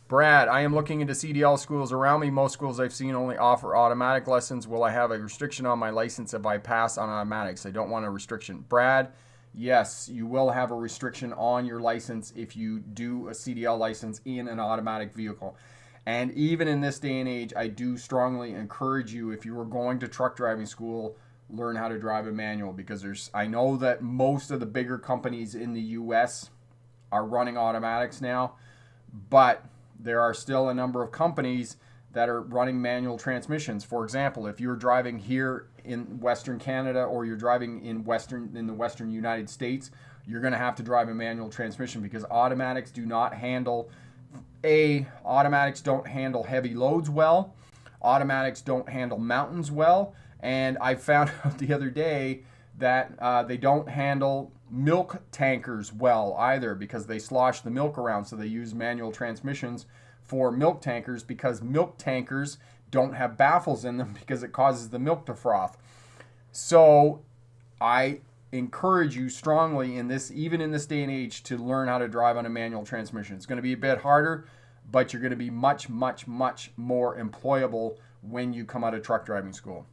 Brad, I am looking into CDL schools around me. Most schools I've seen only offer automatic lessons. Will I have a restriction on my license if I pass on automatics? I don't want a restriction. Brad, yes, you will have a restriction on your license if you do a CDL license in an automatic vehicle. And even in this day and age, I do strongly encourage you, if you are going to truck driving school, learn how to drive a manual, because I know that most of the bigger companies in the US are running automatics now, but there are still a number of companies that are running manual transmissions. For example, if you're driving here in Western Canada or you're driving in the Western United States, you're going to have to drive a manual transmission because automatics don't handle heavy loads well. Automatics don't handle mountains well. And I found out the other day that they don't handle milk tankers well either, because they slosh the milk around. So they use manual transmissions for milk tankers, because milk tankers don't have baffles in them because it causes the milk to froth. So I encourage you strongly in this, even in this day and age, to learn how to drive on a manual transmission. It's going to be a bit harder, but you're going to be much, much, much more employable when you come out of truck driving school.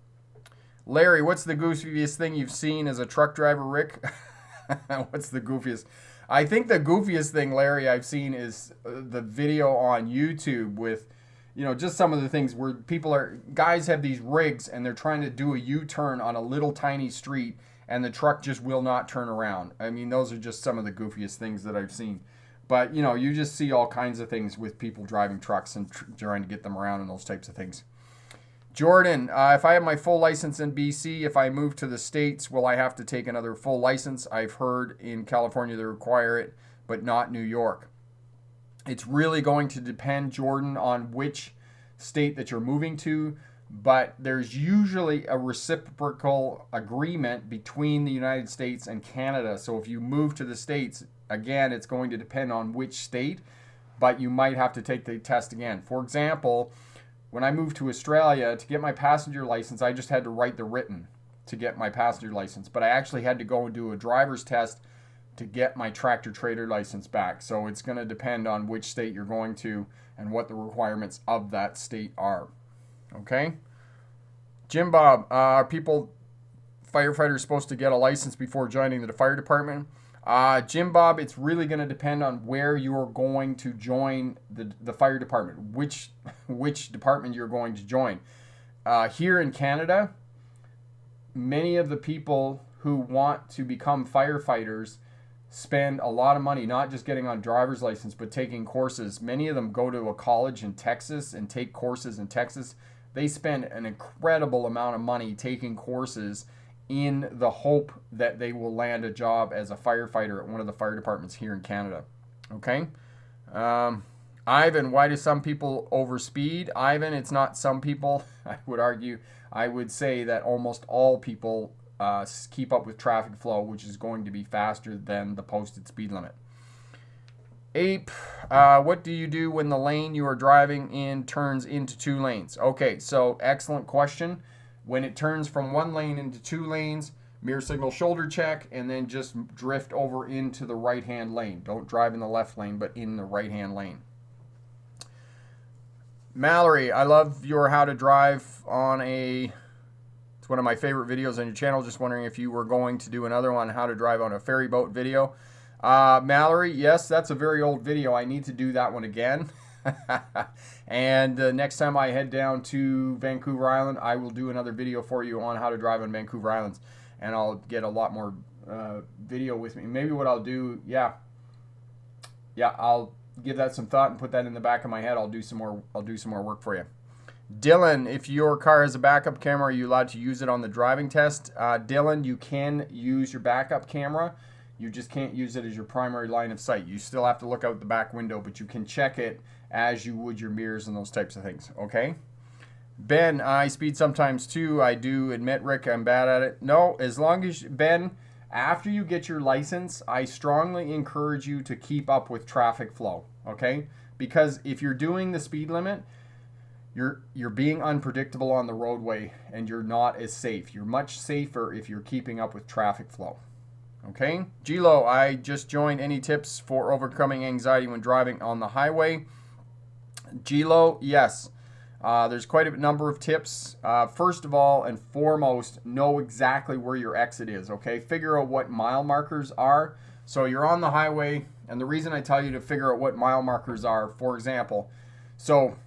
Larry, what's the goofiest thing you've seen as a truck driver, Rick? What's the goofiest? I think the goofiest thing, Larry, I've seen is the video on YouTube with, just some of the things where guys have these rigs and they're trying to do a U-turn on a little tiny street and the truck just will not turn around. I mean, those are just some of the goofiest things that I've seen. But, you just see all kinds of things with people driving trucks and trying to get them around and those types of things. Jordan, if I have my full license in BC, if I move to the States, will I have to take another full license? I've heard in California they require it, but not New York. It's really going to depend, Jordan, on which state that you're moving to, but there's usually a reciprocal agreement between the United States and Canada. So if you move to the States, again, it's going to depend on which state, but you might have to take the test again. For example, when I moved to Australia, to get my passenger license, I just had to write the written to get my passenger license. But I actually had to go and do a driver's test to get my tractor trailer license back. So it's going to depend on which state you're going to and what the requirements of that state are. Okay? Jim Bob, are firefighters supposed to get a license before joining the fire department? Jim Bob, it's really going to depend on where you're going to join the fire department, which department you're going to join. Here in Canada, many of the people who want to become firefighters spend a lot of money, not just getting on driver's license, but taking courses. Many of them go to a college in Texas and take courses in Texas. They spend an incredible amount of money taking courses in the hope that they will land a job as a firefighter at one of the fire departments here in Canada. Okay? Ivan, why do some people overspeed? Ivan, it's not some people. I would say that almost all people keep up with traffic flow, which is going to be faster than the posted speed limit. Ape, what do you do when the lane you are driving in turns into two lanes? Okay, so excellent question. When it turns from one lane into two lanes, mirror signal shoulder check, and then just drift over into the right-hand lane. Don't drive in the left lane, but in the right-hand lane. Mallory, I love your how to drive on it's one of my favorite videos on your channel. Just wondering if you were going to do another one, how to drive on a ferry boat video. Mallory, yes, that's a very old video. I need to do that one again. And next time I head down to Vancouver Island, I will do another video for you on how to drive on Vancouver Islands, and I'll get a lot more video with me. Maybe what I'll do, I'll give that some thought and put that in the back of my head. I'll do some more work for you. Dylan, if your car has a backup camera, are you allowed to use it on the driving test? Dylan, you can use your backup camera. You just can't use it as your primary line of sight. You still have to look out the back window, but you can check it as you would your mirrors and those types of things, okay? Ben, I speed sometimes too. I do admit, Rick, I'm bad at it. No, as long as, Ben, after you get your license, I strongly encourage you to keep up with traffic flow, okay? Because if you're doing the speed limit, you're being unpredictable on the roadway and you're not as safe. You're much safer if you're keeping up with traffic flow. Okay, Gilo, I just joined. Any tips for overcoming anxiety when driving on the highway? Gilo, yes. There's quite a number of tips. First of all and foremost, know exactly where your exit is, okay? Figure out what mile markers are. So you're on the highway, and the reason I tell you to figure out what mile markers are, for example, so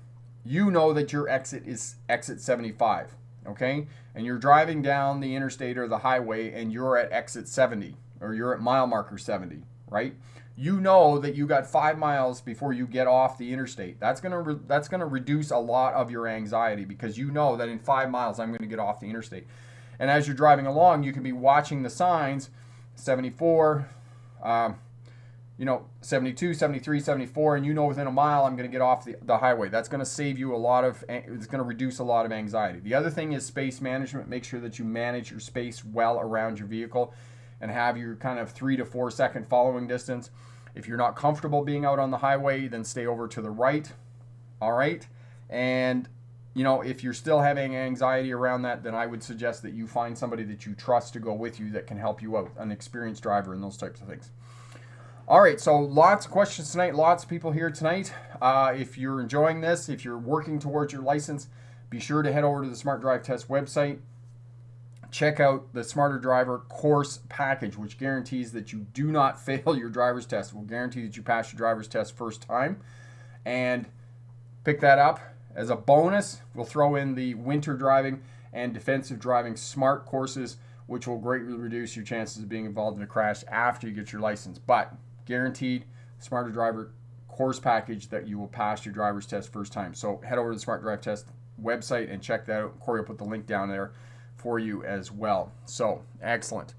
you know that your exit is exit 75, okay? And you're driving down the interstate or the highway, and you're at exit 70. Or you're at mile marker 70, right? You know that you got 5 miles before you get off the interstate. That's gonna reduce a lot of your anxiety, because you know that in 5 miles I'm gonna get off the interstate. And as you're driving along, you can be watching the signs, 74, 72, 73, 74, and within a mile I'm going to get off the highway. That's going to save you it's going to reduce a lot of anxiety. The other thing is space management. Make sure that you manage your space well around your vehicle and have your kind of 3 to 4 second following distance. If you're not comfortable being out on the highway, then stay over to the right. All right. And if you're still having anxiety around that, then I would suggest that you find somebody that you trust to go with you that can help you out, an experienced driver and those types of things. All right, so lots of questions tonight, lots of people here tonight. If you're enjoying this, if you're working towards your license, be sure to head over to the Smart Drive Test website. Check out the Smarter Driver course package, which guarantees that you do not fail your driver's test. It will guarantee that you pass your driver's test first time. And pick that up. As a bonus, we'll throw in the winter driving and defensive driving smart courses, which will greatly reduce your chances of being involved in a crash after you get your license. But guaranteed Smarter Driver course package that you will pass your driver's test first time. So head over to the Smart Drive Test website and check that out. Corey will put the link down there for you as well. So excellent.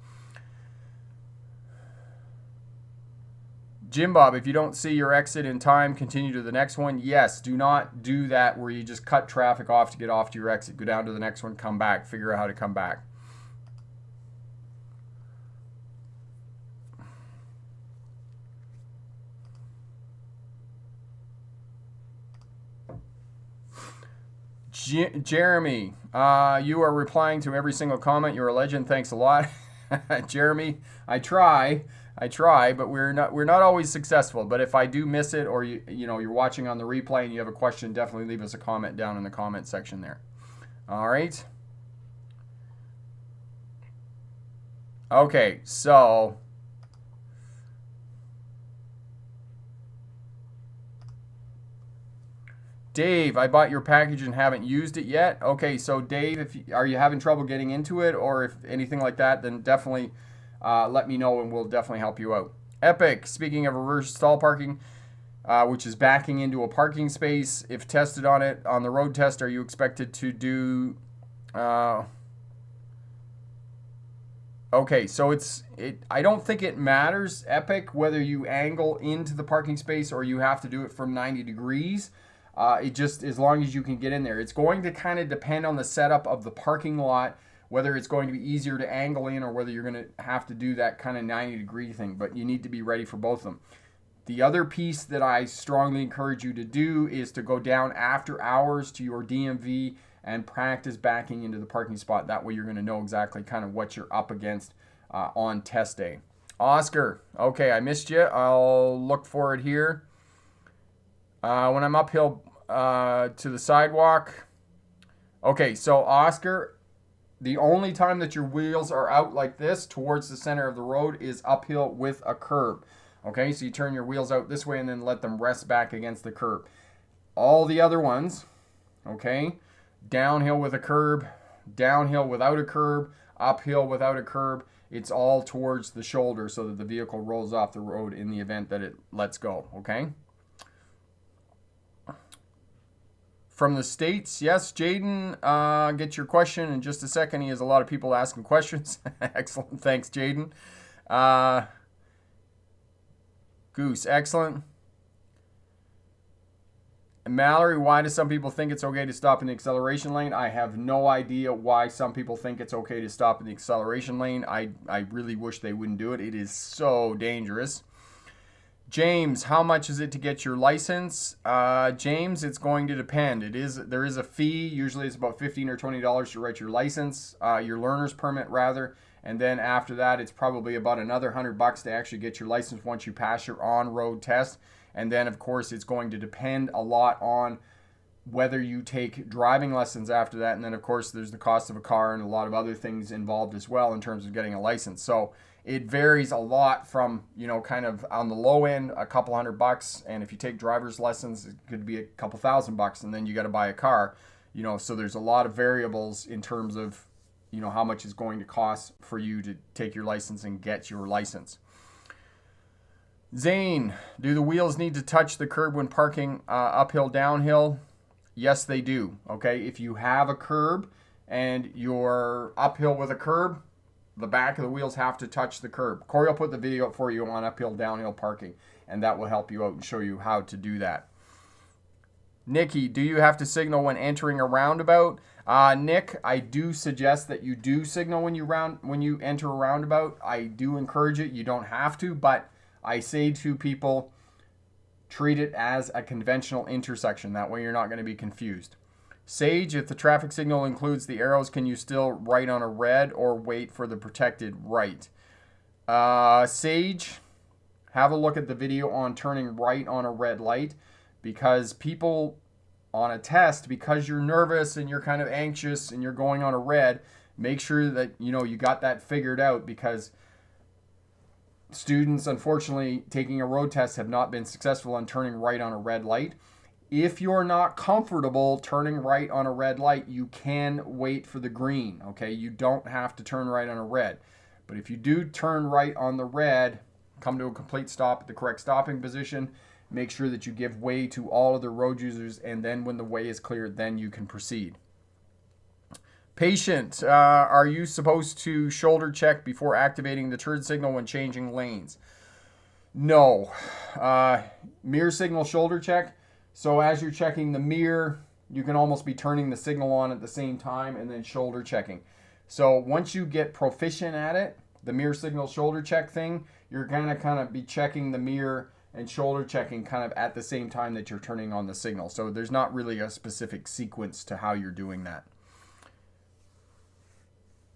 Jim Bob, if you don't see your exit in time, continue to the next one. Yes, do not do that where you just cut traffic off to get off to your exit. Go down to the next one, come back, figure out how to come back. Jeremy, you are replying to every single comment. You're a legend. Thanks a lot. Jeremy, I try, but we're not always successful. But if I do miss it, or you're watching on the replay and you have a question, definitely leave us a comment down in the comment section there. All right. Okay, so Dave, I bought your package and haven't used it yet. Okay, so Dave, are you having trouble getting into it, or if anything like that, then definitely let me know and we'll definitely help you out. Epic, speaking of reverse stall parking, which is backing into a parking space, if tested on the road test, are you expected to do... Okay, so I don't think it matters, Epic, whether you angle into the parking space or you have to do it from 90 degrees. It just, as long as you can get in there. It's going to kind of depend on the setup of the parking lot, whether it's going to be easier to angle in or whether you're going to have to do that kind of 90-degree thing. But you need to be ready for both of them. The other piece that I strongly encourage you to do is to go down after hours to your DMV and practice backing into the parking spot. That way you're going to know exactly kind of what you're up against on test day. Oscar, okay, I missed you. I'll look for it here. When I'm uphill to the sidewalk. Okay, so Oscar, the only time that your wheels are out like this towards the center of the road is uphill with a curb. Okay, so you turn your wheels out this way and then let them rest back against the curb. All the other ones, okay, downhill with a curb, downhill without a curb, uphill without a curb, it's all towards the shoulder so that the vehicle rolls off the road in the event that it lets go, okay? From the States, yes, Jaden, get your question in just a second. He has a lot of people asking questions. Excellent, thanks, Jaden. Goose, excellent. Mallory, why do some people think it's okay to stop in the acceleration lane? I have no idea why some people think it's okay to stop in the acceleration lane. I really wish they wouldn't do it. It is so dangerous. James, how much is it to get your license? James, it's going to depend. There is a fee. Usually it's about $15 or $20 to write your license, your learner's permit rather. And then after that, it's probably about another $100 to actually get your license once you pass your on-road test. And then, of course, it's going to depend a lot on whether you take driving lessons after that. And then, of course, there's the cost of a car and a lot of other things involved as well in terms of getting a license. So it varies a lot from, kind of on the low end, a couple $100. And if you take driver's lessons, it could be a couple $1,000. And then you got to buy a car, so there's a lot of variables in terms of, how much it's going to cost for you to take your license and get your license. Zane, do the wheels need to touch the curb when parking uphill, downhill? Yes, they do. Okay, if you have a curb and you're uphill with a curb, The back of the wheels have to touch the curb. Corey will put the video up for you on uphill, downhill parking, and that will help you out and show you how to do that. Nikki, do you have to signal when entering a roundabout? Nick, I do suggest that you do signal when you enter a roundabout. I do encourage it. You don't have to, but I say to people, treat it as a conventional intersection. That way you're not going to be confused. Sage, if the traffic signal includes the arrows, can you still write on a red or wait for the protected right? Sage, have a look at the video on turning right on a red light, because people on a test, because you're nervous and you're kind of anxious and you're going on a red, make sure that you got that figured out, because students, unfortunately, taking a road test have not been successful on turning right on a red light. If you're not comfortable turning right on a red light, you can wait for the green, okay? You don't have to turn right on a red. But if you do turn right on the red, come to a complete stop at the correct stopping position, make sure that you give way to all other road users, and then when the way is clear, then you can proceed. Patient, are you supposed to shoulder check before activating the turn signal when changing lanes? No. Mirror signal shoulder check. So as you're checking the mirror, you can almost be turning the signal on at the same time and then shoulder checking. So once you get proficient at it, the mirror signal shoulder check thing, you're gonna kind of be checking the mirror and shoulder checking kind of at the same time that you're turning on the signal. So there's not really a specific sequence to how you're doing that.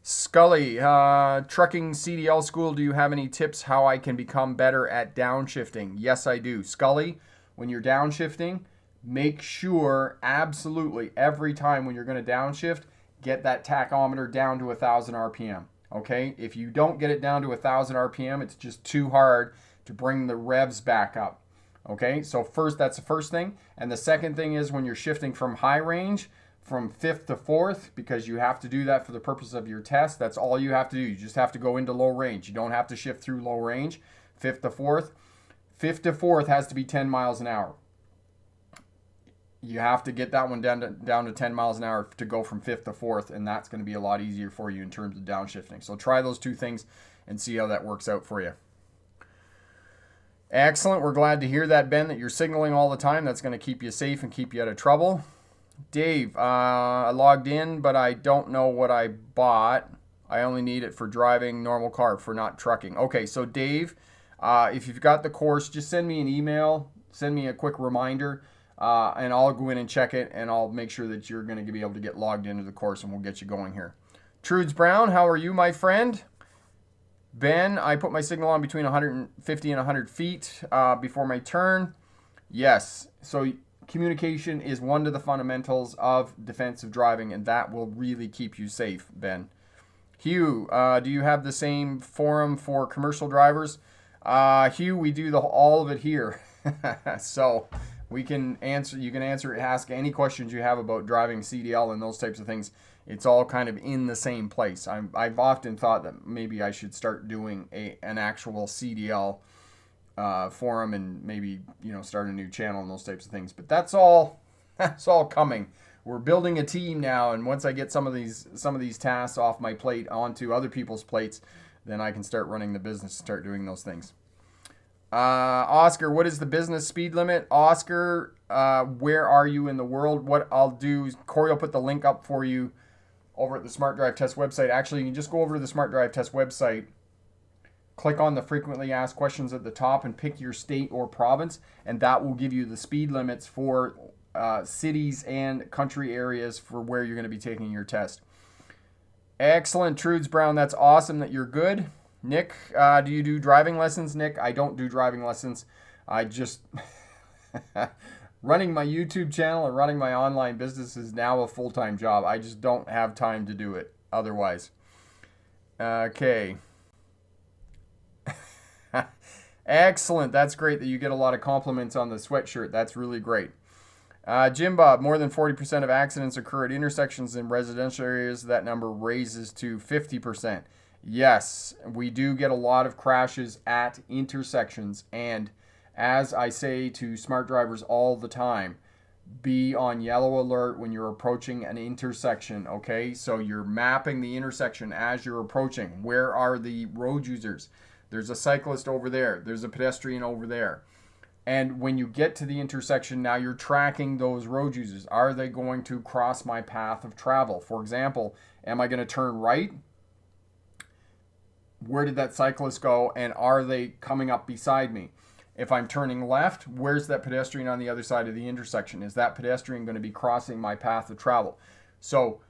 Scully, trucking CDL school, do you have any tips how I can become better at downshifting? Yes, I do. Scully, when you're downshifting, make sure absolutely every time when you're going to downshift, get that tachometer down to 1,000 RPM. Okay? If you don't get it down to 1,000 RPM, it's just too hard to bring the revs back up. Okay? So that's the first thing. And the second thing is when you're shifting from high range, from 5th to 4th, because you have to do that for the purpose of your test. That's all you have to do. You just have to go into low range. You don't have to shift through low range. 5th to 4th. 5th to 4th has to be 10 miles an hour. You have to get that one down to 10 miles an hour to go from 5th to 4th, and that's going to be a lot easier for you in terms of downshifting. So try those two things and see how that works out for you. Excellent. We're glad to hear that, Ben, that you're signaling all the time. That's going to keep you safe and keep you out of trouble. Dave, I logged in, but I don't know what I bought. I only need it for driving normal car, for not trucking. Okay, so Dave, if you've got the course, just send me an email, send me a quick reminder, and I'll go in and check it, and I'll make sure that you're going to be able to get logged into the course, and we'll get you going here. Trudes Brown, how are you, my friend? Ben, I put my signal on between 150 and 100 feet before my turn. Yes, so communication is one of the fundamentals of defensive driving, and that will really keep you safe, Ben. Hugh, do you have the same forum for commercial drivers? Hugh, we do all of it here. So you can ask any questions you have about driving CDL and those types of things. It's all kind of in the same place. I've often thought that maybe I should start doing an actual CDL forum, and maybe start a new channel and those types of things, but that's all coming. We're building a team now, and once I get some of these tasks off my plate onto other people's plates, then I can start running the business, start doing those things. Oscar, what is the business speed limit? Oscar, where are you in the world? What I'll do is Corey will put the link up for you over at the Smart Drive Test website. Actually, you can just go over to the Smart Drive Test website, click on the frequently asked questions at the top, and pick your state or province, and that will give you the speed limits for cities and country areas for where you're going to be taking your test. Excellent, Trudes Brown. That's awesome that you're good. Nick, do you do driving lessons? Nick, I don't do driving lessons. I just running my YouTube channel and running my online business is now a full-time job. I just don't have time to do it otherwise. Okay. Excellent. That's great that you get a lot of compliments on the sweatshirt. That's really great. Jim Bob, more than 40% of accidents occur at intersections in residential areas. That number raises to 50%. Yes, we do get a lot of crashes at intersections. And as I say to smart drivers all the time, be on yellow alert when you're approaching an intersection, okay? So you're mapping the intersection as you're approaching. Where are the road users? There's a cyclist over there. There's a pedestrian over there. And when you get to the intersection, now you're tracking those road users. Are they going to cross my path of travel? For example, am I going to turn right? Where did that cyclist go? And are they coming up beside me? If I'm turning left, where's that pedestrian on the other side of the intersection? Is that pedestrian going to be crossing my path of travel? So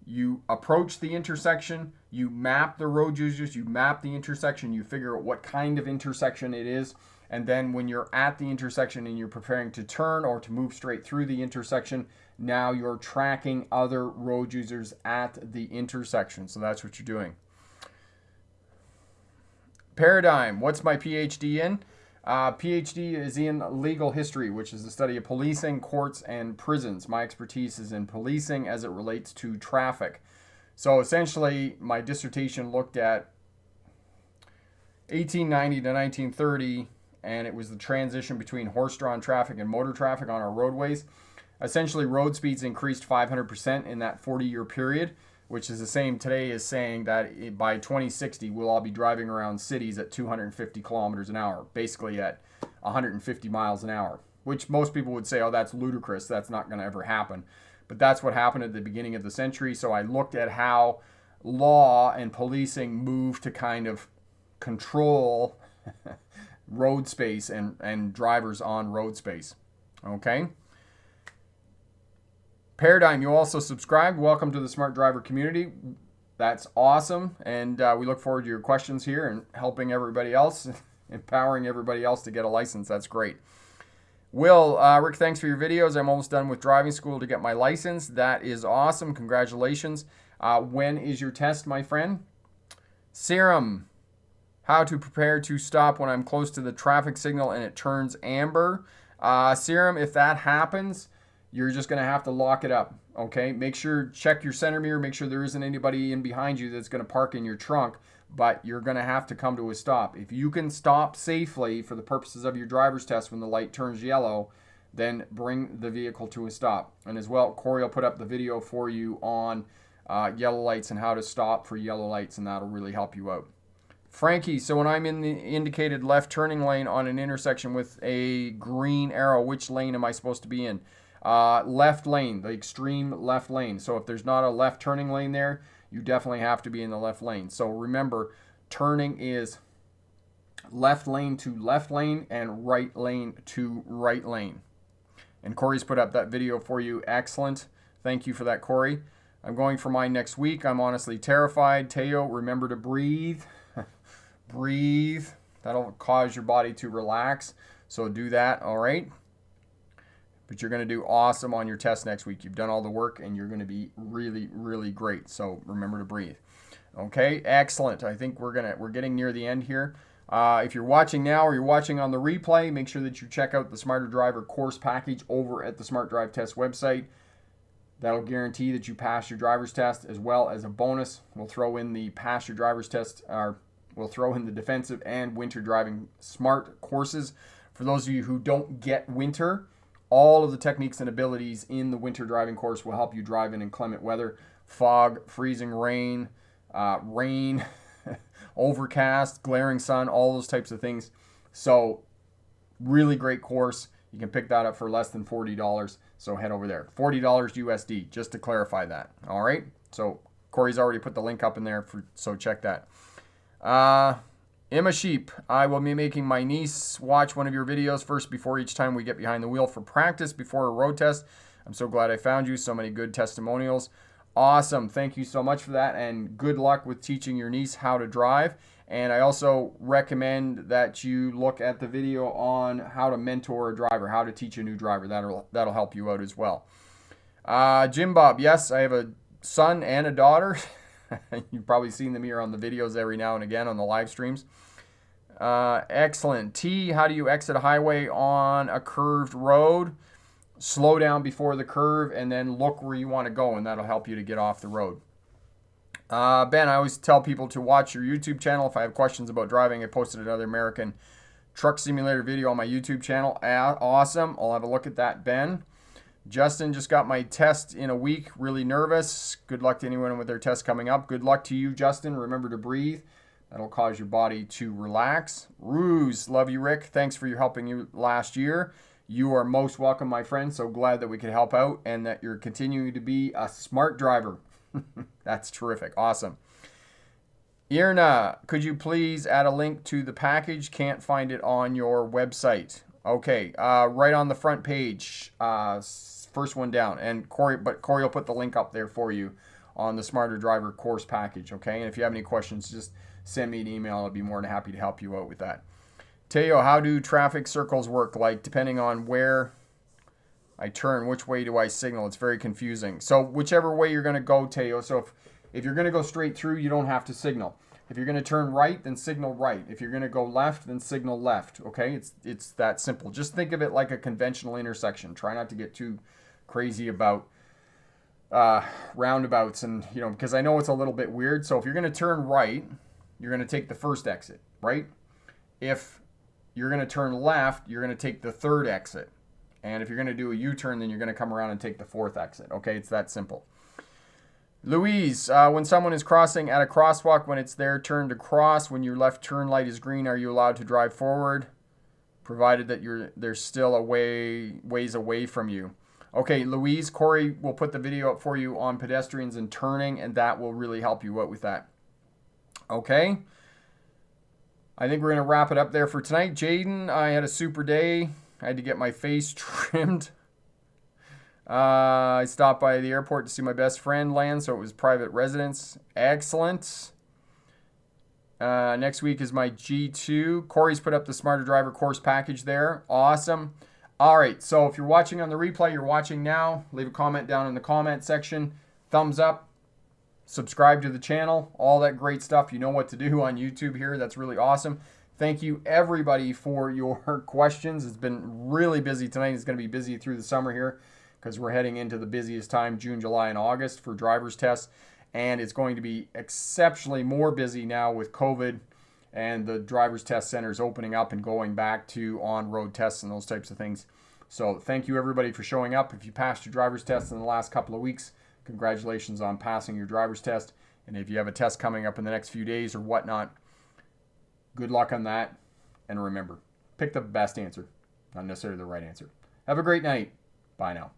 you approach the intersection, you map the road users, you map the intersection, you figure out what kind of intersection it is. And then when you're at the intersection and you're preparing to turn or to move straight through the intersection, now you're tracking other road users at the intersection. So that's what you're doing. Paradigm, what's my PhD in? PhD is in legal history, which is the study of policing, courts, and prisons. My expertise is in policing as it relates to traffic. So essentially, my dissertation looked at 1890 to 1930, and it was the transition between horse-drawn traffic and motor traffic on our roadways. Essentially, road speeds increased 500% in that 40-year period, which is the same today as saying that by 2060, we'll all be driving around cities at 250 kilometers an hour, basically at 150 miles an hour, which most people would say, oh, that's ludicrous. That's not going to ever happen. But that's what happened at the beginning of the century. So I looked at how law and policing moved to kind of control road space and drivers on road space. Okay. Paradigm, you also subscribed. Welcome to the Smart Driver community. That's awesome. And we look forward to your questions here and helping everybody else, empowering everybody else to get a license. That's great. Will, Rick, thanks for your videos. I'm almost done with driving school to get my license. That is awesome. Congratulations. When is your test, my friend? Serum, how to prepare to stop when I'm close to the traffic signal and it turns amber. Serum, if that happens, you're just going to have to lock it up, okay? Make sure, check your center mirror, make sure there isn't anybody in behind you that's going to park in your trunk, but you're going to have to come to a stop. If you can stop safely for the purposes of your driver's test when the light turns yellow, then bring the vehicle to a stop. And as well, Corey will put up the video for you on yellow lights and how to stop for yellow lights, and that'll really help you out. Frankie, so when I'm in the indicated left turning lane on an intersection with a green arrow, which lane am I supposed to be in? Left lane, the extreme left lane. So if there's not a left turning lane there, you definitely have to be in the left lane. So remember, turning is left lane to left lane and right lane to right lane. And Corey's put up that video for you. Excellent. Thank you for that, Corey. I'm going for mine next week. I'm honestly terrified. Teo, remember to breathe. Breathe. That'll cause your body to relax. So do that, all right? But you're going to do awesome on your test next week. You've done all the work and you're going to be really, really great. So remember to breathe. Okay, excellent. I think we're getting near the end here. If you're watching now or you're watching on the replay, make sure that you check out the Smarter Driver course package over at the Smart Drive Test website. That'll guarantee that you pass your driver's test, as well as a bonus. We'll throw in the pass your driver's test, we'll throw in the defensive and winter driving smart courses. For those of you who don't get winter, all of the techniques and abilities in the winter driving course will help you drive in inclement weather, fog, freezing rain, overcast, glaring sun, all those types of things. So really great course. You can pick that up for less than $40. So head over there. $40 USD, just to clarify that. All right. So Corey's already put the link up in there, so check that. Emma Sheep, I will be making my niece watch one of your videos first before each time we get behind the wheel for practice before a road test. I'm so glad I found you. So many good testimonials. Awesome. Thank you so much for that, and good luck with teaching your niece how to drive. And I also recommend that you look at the video on how to mentor a driver, how to teach a new driver. That'll help you out as well. Jim Bob, yes, I have a son and a daughter. You've probably seen them here on the videos every now and again on the live streams. Excellent. T, how do you exit a highway on a curved road? Slow down before the curve and then look where you want to go, and that'll help you to get off the road. Ben, I always tell people to watch your YouTube channel. If I have questions about driving, I posted another American Truck Simulator video on my YouTube channel. Awesome. I'll have a look at that, Ben. Justin, just got my test in a week. Really nervous. Good luck to anyone with their test coming up. Good luck to you, Justin. Remember to breathe. That'll cause your body to relax. Ruse, love you, Rick. Thanks for your helping you last year. You are most welcome, my friend. So glad that we could help out and that you're continuing to be a smart driver. That's terrific. Awesome. Irna, could you please add a link to the package? Can't find it on your website. Okay, right on the front page, first one down. And Corey will put the link up there for you on the Smarter Driver course package. Okay, and if you have any questions, just send me an email. I'll be more than happy to help you out with that. Teo, how do traffic circles work? Like, depending on where I turn, which way do I signal? It's very confusing. So whichever way you're going to go, Teo. So if you're going to go straight through, you don't have to signal. If you're going to turn right, then signal right. If you're going to go left, then signal left. Okay, it's that simple. Just think of it like a conventional intersection. Try not to get too crazy about roundabouts, and because I know it's a little bit weird. So if you're going to turn right, you're going to take the first exit, right? If you're going to turn left, you're going to take the third exit. And if you're going to do a U-turn, then you're going to come around and take the fourth exit. Okay, it's that simple. Louise, when someone is crossing at a crosswalk, when it's their turn to cross, when your left turn light is green, are you allowed to drive forward, provided that they're still ways away from you? Okay, Louise, Corey will put the video up for you on pedestrians and turning, and that will really help you out with that. Okay, I think we're going to wrap it up there for tonight. Jaden, I had a super day. I had to get my face trimmed. I stopped by the airport to see my best friend land, so it was private residence. Excellent. Next week is my G2. Corey's put up the Smarter Driver course package there. Awesome. All right, so if you're watching on the replay, you're watching now, leave a comment down in the comment section. Thumbs up. Subscribe to the channel. All that great stuff. You know what to do on YouTube here. That's really awesome. Thank you, everybody, for your questions. It's been really busy tonight. It's going to be busy through the summer here, because we're heading into the busiest time, June, July, and August for driver's tests. And it's going to be exceptionally more busy now with COVID and the driver's test centers opening up and going back to on-road tests and those types of things. So thank you, everybody, for showing up. If you passed your driver's test in the last couple of weeks, congratulations on passing your driver's test. And if you have a test coming up in the next few days or whatnot, good luck on that. And remember, pick the best answer, not necessarily the right answer. Have a great night. Bye now.